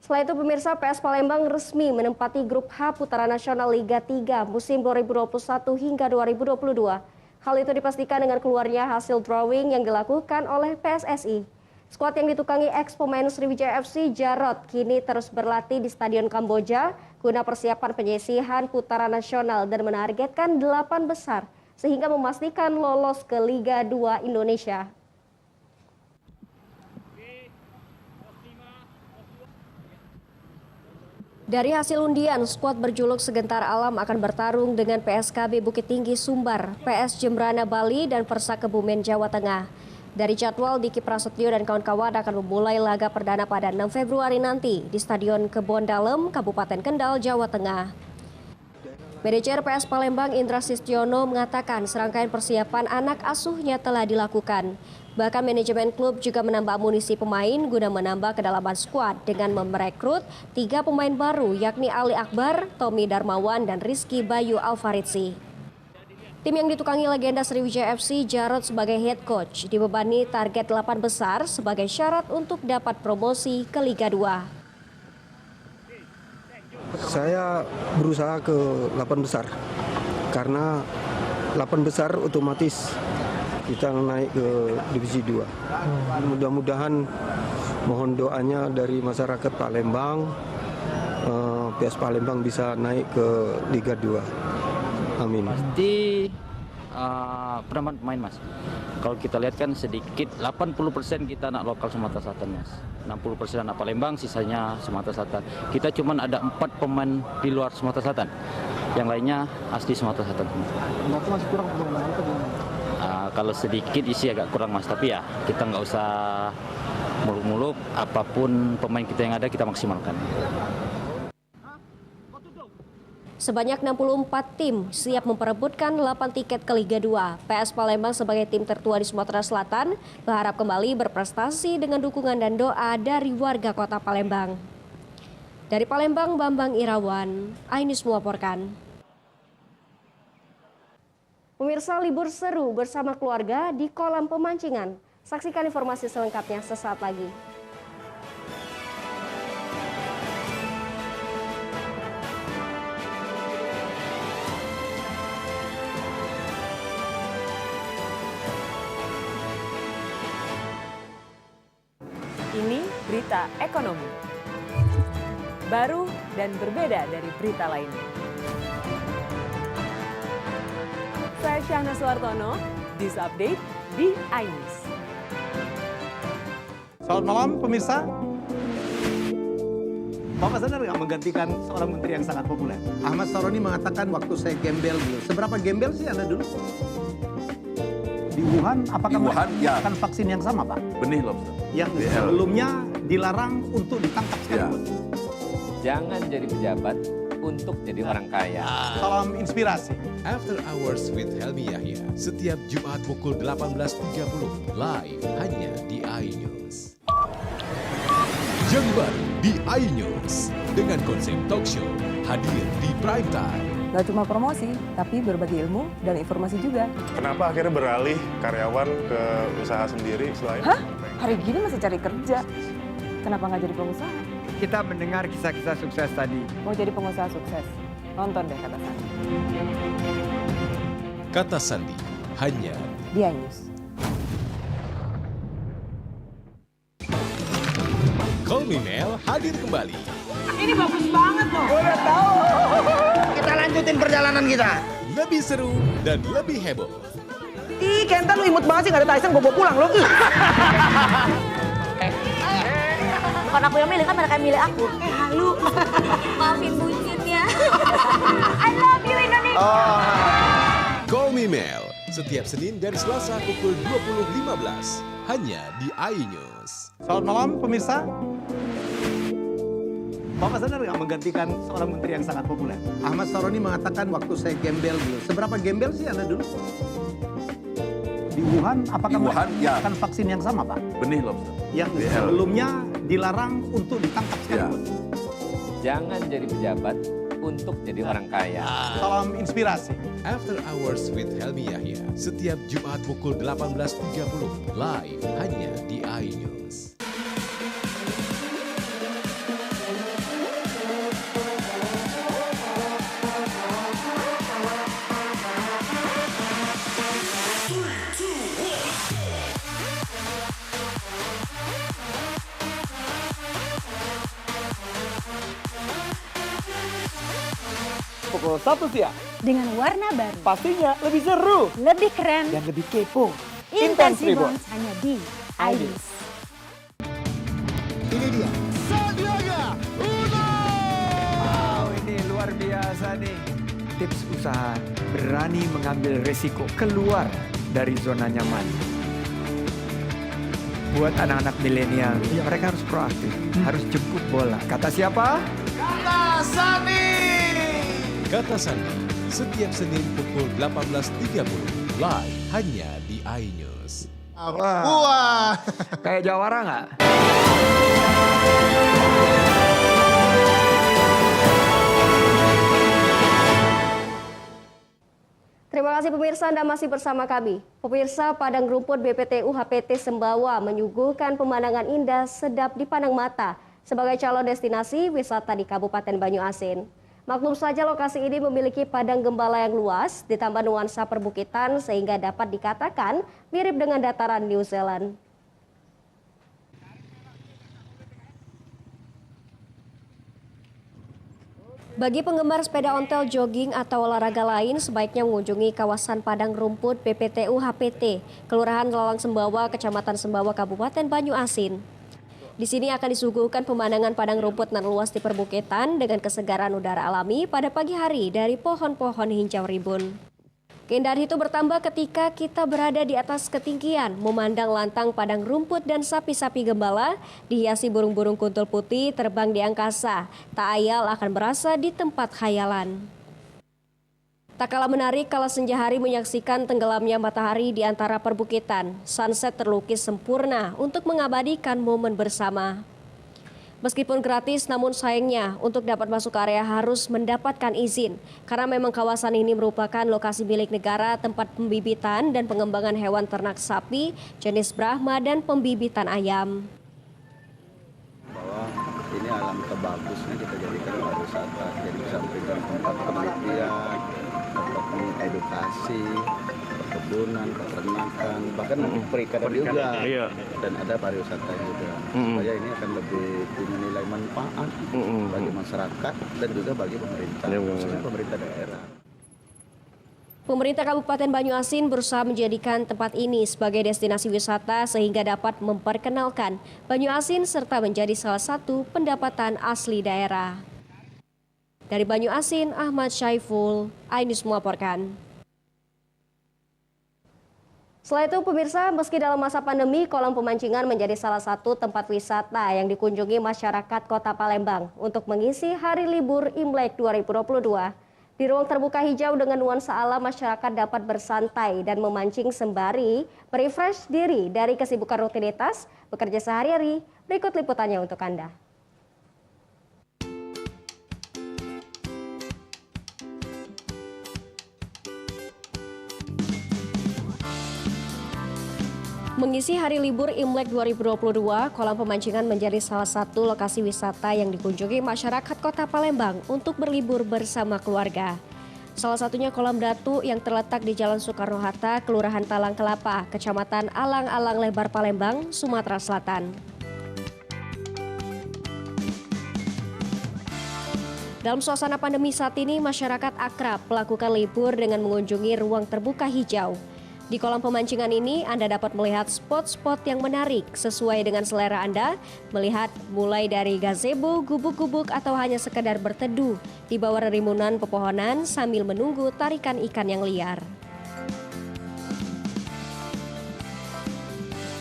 Selain itu, pemirsa, PS Palembang resmi menempati grup H Putaran Nasional Liga 3 musim 2021 hingga 2022. Hal itu dipastikan dengan keluarnya hasil drawing yang dilakukan oleh PSSI. Skuad yang ditukangi ex-pemain Sriwijaya FC Jarod kini terus berlatih di Stadion Kamboja guna persiapan penyisihan Putaran Nasional dan menargetkan 8 besar sehingga memastikan lolos ke Liga 2 Indonesia. Dari hasil undian, skuad berjuluk Segentar Alam akan bertarung dengan PSKB Bukit Tinggi Sumbar, PS Jembrana Bali, dan Persa Kebumen Jawa Tengah. Dari jadwal, Diki Prasetyo dan kawan-kawan akan memulai laga perdana pada 6 Februari nanti di Stadion Kebon Dalem, Kabupaten Kendal, Jawa Tengah. Manajer PS Palembang Indra Sistiono mengatakan serangkaian persiapan anak asuhnya telah dilakukan. Bahkan manajemen klub juga menambah amunisi pemain guna menambah kedalaman skuad dengan merekrut 3 pemain baru yakni Ali Akbar, Tommy Darmawan, dan Rizky Bayu Alfaridzi. Tim yang ditukangi legenda Sriwijaya FC Jarod sebagai head coach dibebani target 8 besar sebagai syarat untuk dapat promosi ke Liga 2. Saya berusaha ke 8 besar karena 8 besar otomatis kita naik ke divisi 2. Mudah-mudahan mohon doanya dari masyarakat Palembang, PS Palembang bisa naik ke Liga 2. Amin. Pasti penambahan pemain, Mas. Kalau kita lihat kan sedikit 80% kita anak lokal Sumatera Selatan, Mas. 60% anak Palembang, sisanya Sumatera Selatan. Kita cuma ada 4 pemain di luar Sumatera Selatan. Yang lainnya asli Sumatera Selatan. Kenapa masih kurang pemain itu? Kalau sedikit isi agak kurang, Mas, tapi ya kita nggak usah muluk-muluk, apapun pemain kita yang ada kita maksimalkan. Sebanyak 64 tim siap memperebutkan 8 tiket ke Liga 2. PS Palembang sebagai tim tertua di Sumatera Selatan berharap kembali berprestasi dengan dukungan dan doa dari warga kota Palembang. Dari Palembang, Bambang Irawan, iNews melaporkan. Pemirsa, libur seru bersama keluarga di kolam pemancingan. Saksikan informasi selengkapnya sesaat lagi. Ini berita ekonomi. Baru dan berbeda dari berita lainnya. Saya Syahna Suartono, This Update di iNews. Selamat malam pemirsa. Bapak sadar nggak menggantikan seorang menteri yang sangat populer? Ahmad Saroni mengatakan waktu saya gembel dulu. Seberapa gembel sih Anda dulu? Di Wuhan, apakah menggunakan vaksin yang sama, Pak? Benih lobster. Yang sebelumnya dilarang untuk ditangkap sekali. Jangan jadi pejabat untuk jadi orang kaya. Salam inspirasi. After Hours with Helmi Yahya, setiap Jumat pukul 18.30, live hanya di iNews. Yang baru di iNews, dengan konsep talk show, hadir di prime time. Gak cuma promosi, tapi berbagi ilmu dan informasi juga. Kenapa akhirnya beralih karyawan ke usaha sendiri selain? Hah? Hari gini masih cari kerja. Kenapa nggak jadi pengusaha? Kita mendengar kisah-kisah sukses tadi. Mau jadi pengusaha sukses? Nonton deh Kata Sandi. Kata Sandi hanya di iNews. Call Me Mel hadir kembali. Ini bagus banget loh. Udah tahu. Kita lanjutin perjalanan kita. Lebih seru dan lebih heboh. Ih, Kenta lu imut banget sih, gak ada Tyson, gue bawa pulang lo. Bukan aku yang milih, kan mereka yang milih aku. Halu. Maafin buncit ya. I love you Indonesia. Call Me Mel setiap Senin dan Selasa pukul 20.15 hanya di iNews. Selamat malam pemirsa. Bapak sadar nggak menggantikan seorang menteri yang sangat populer? Ahmad Saroni mengatakan waktu saya gembel dulu. Seberapa gembel sih Anda dulu? Di Wuhan, apakah menggunakan vaksin yang sama, Pak? Benih lobster. Yang sebelumnya dilarang untuk ditangkap sekalipun. Jangan jadi pejabat untuk jadi orang kaya. Salam inspirasi. After Hours with Helmi Yahya setiap Jumat pukul 18.30 live hanya di iNews. Pukul 1 siang. Dengan warna baru. Pastinya lebih seru. Lebih keren. Dan lebih kepo. Intense Reborns hanya di iNews. Ini dia. Sandiaga Uno. Wow, ini luar biasa nih. Tips usaha, berani mengambil resiko, keluar dari zona nyaman. Buat anak-anak milenial, mereka harus proaktif, harus jemput bola. Kata siapa? Kata Sandi. Kata Sandi setiap Senin pukul 18.30 live hanya di iNews. Wah. Kayak jawara nggak? Terima kasih pemirsa, Anda masih bersama kami. Pemirsa, Padang Rumput BPTU HPT Sembawa menyuguhkan pemandangan indah sedap dipandang mata sebagai calon destinasi wisata di Kabupaten Banyuasin. Maklum saja lokasi ini memiliki padang gembala yang luas, ditambah nuansa perbukitan sehingga dapat dikatakan mirip dengan dataran New Zealand. Bagi penggemar sepeda ontel, jogging, atau olahraga lain, sebaiknya mengunjungi kawasan Padang Rumput BPTU HPT, Kelurahan Lalang Sembawa, Kecamatan Sembawa, Kabupaten Banyuasin. Di sini akan disuguhkan pemandangan padang rumput nan luas di perbukitan dengan kesegaran udara alami pada pagi hari dari pohon-pohon hijau rimbun. Keindahan itu bertambah ketika kita berada di atas ketinggian, memandang lantang padang rumput dan sapi-sapi gembala dihiasi burung-burung kuntul putih terbang di angkasa. Tak ayal akan berasa di tempat khayalan. Tak kalah menarik kala senja hari menyaksikan tenggelamnya matahari di antara perbukitan. Sunset terlukis sempurna untuk mengabadikan momen bersama. Meskipun gratis, namun sayangnya untuk dapat masuk ke area harus mendapatkan izin. Karena memang kawasan ini merupakan lokasi milik negara, tempat pembibitan dan pengembangan hewan ternak sapi, jenis Brahma dan pembibitan ayam. Bahwa ini alam kebagusnya kita jadikan pariwisata. Jadi bisa memberikan tempat penelitian, tempat edukasi, perkebunan, peternakan, bahkan perikanan juga, dan ada pariwisata juga. Supaya ini akan lebih punya nilai manfaat bagi masyarakat dan juga bagi pemerintah, khususnya pemerintah daerah. Pemerintah Kabupaten Banyuasin berusaha menjadikan tempat ini sebagai destinasi wisata sehingga dapat memperkenalkan Banyuasin serta menjadi salah satu pendapatan asli daerah. Dari Banyuasin, Ahmad Syaiful, iNews melaporkan. Setelah itu pemirsa, meski dalam masa pandemi, kolam pemancingan menjadi salah satu tempat wisata yang dikunjungi masyarakat Kota Palembang untuk mengisi hari libur Imlek 2022. Di ruang terbuka hijau dengan nuansa alam, masyarakat dapat bersantai dan memancing sembari merefresh diri dari kesibukan rutinitas bekerja sehari-hari. Berikut liputannya untuk Anda. Mengisi hari libur Imlek 2022, kolam pemancingan menjadi salah satu lokasi wisata yang dikunjungi masyarakat Kota Palembang untuk berlibur bersama keluarga. Salah satunya kolam Datu yang terletak di Jalan Soekarno-Hatta, Kelurahan Talang Kelapa, Kecamatan Alang-Alang Lebar, Palembang, Sumatera Selatan. Dalam suasana pandemi saat ini, masyarakat akrab melakukan libur dengan mengunjungi ruang terbuka hijau. Di kolam pemancingan ini, Anda dapat melihat spot-spot yang menarik sesuai dengan selera Anda, melihat mulai dari gazebo, gubuk-gubuk, atau hanya sekedar berteduh di bawah rerumunan pepohonan sambil menunggu tarikan ikan yang liar.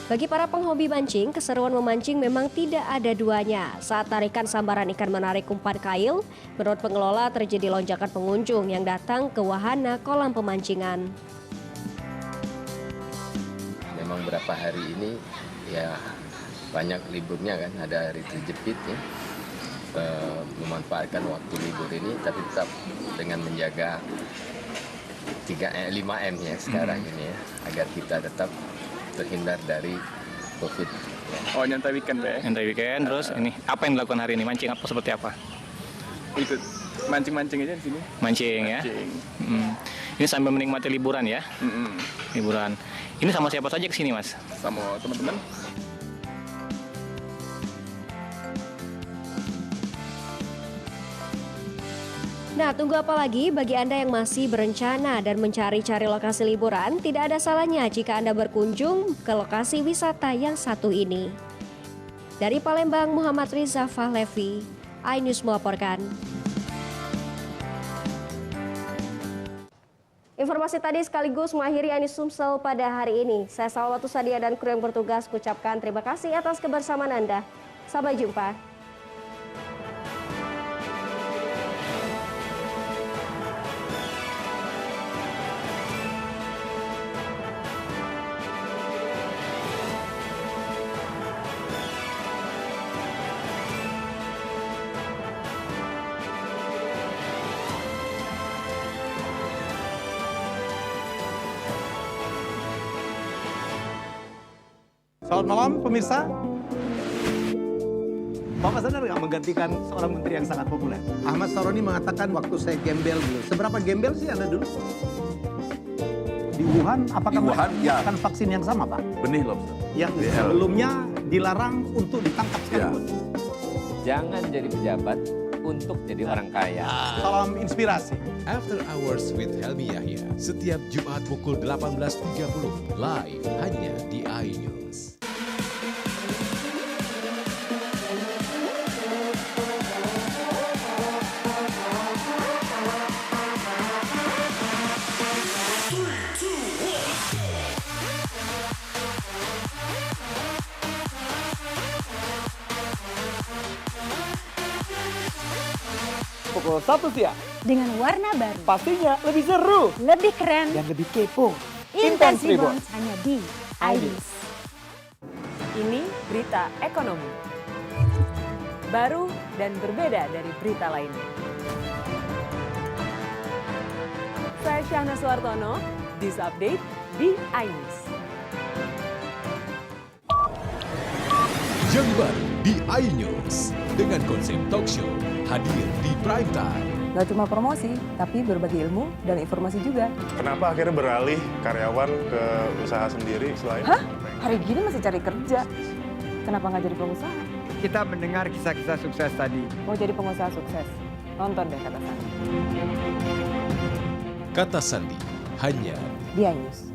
Bagi para penghobi mancing, keseruan memancing memang tidak ada duanya. Saat tarikan sambaran ikan menarik umpan kail, menurut pengelola terjadi lonjakan pengunjung yang datang ke wahana kolam pemancingan. Memang beberapa hari ini ya banyak liburnya kan, ada hari terjepit ya, memanfaatkan waktu libur ini tapi tetap dengan menjaga 5M ya sekarang ini ya, agar kita tetap terhindar dari COVID. Oh, nyantai weekend ya? Nyantai weekend, terus ini apa yang dilakukan hari ini? Mancing apa seperti apa? Ikut mancing-mancing aja di sini. Mancing ya? Ini sambil menikmati liburan ya? Liburan. Ini sama siapa saja kesini, Mas? Sama teman-teman. Nah, tunggu apa lagi bagi Anda yang masih berencana dan mencari-cari lokasi liburan, tidak ada salahnya jika Anda berkunjung ke lokasi wisata yang satu ini. Dari Palembang, Muhammad Riza Fahlevi, iNews melaporkan. Informasi tadi sekaligus mengakhiri iNews Sumsel pada hari ini. Saya Salawatu Sadia dan kru yang bertugas mengucapkan terima kasih atas kebersamaan Anda. Sampai jumpa. Selamat malam pemirsa. Bapak sadar nggak menggantikan seorang menteri yang sangat populer? Ahmad Saroni mengatakan waktu saya gembel dulu. Seberapa gembel sih Anda dulu? Di Wuhan, apakah menggunakan vaksin yang sama, Pak? Benih lobster. Yang sebelumnya dilarang untuk ditangkap sekalipun. Jangan jadi pejabat untuk jadi orang kaya. Salam inspirasi. After Hours with Helmi Yahya, setiap Jumat pukul 18.30, live hanya di iNews. Pukul 1 siang. Dengan warna baru. Pastinya lebih seru. Lebih keren. Dan lebih kepo. Intense Rebounds hanya di iNews. Ini berita ekonomi. Baru dan berbeda dari berita lainnya. Saya Syahna Suartono, This Update di iNews. Jember di iNews dengan konsep talk show hadir di prime time. Gak cuma promosi, tapi berbagi ilmu dan informasi juga. Kenapa akhirnya beralih karyawan ke usaha sendiri selain? Hah? Hari gini masih cari kerja. Kenapa nggak jadi pengusaha? Kita mendengar kisah-kisah sukses tadi. Mau jadi pengusaha sukses? Nonton deh Kata Sandi. Kata Sandi hanya di iNews.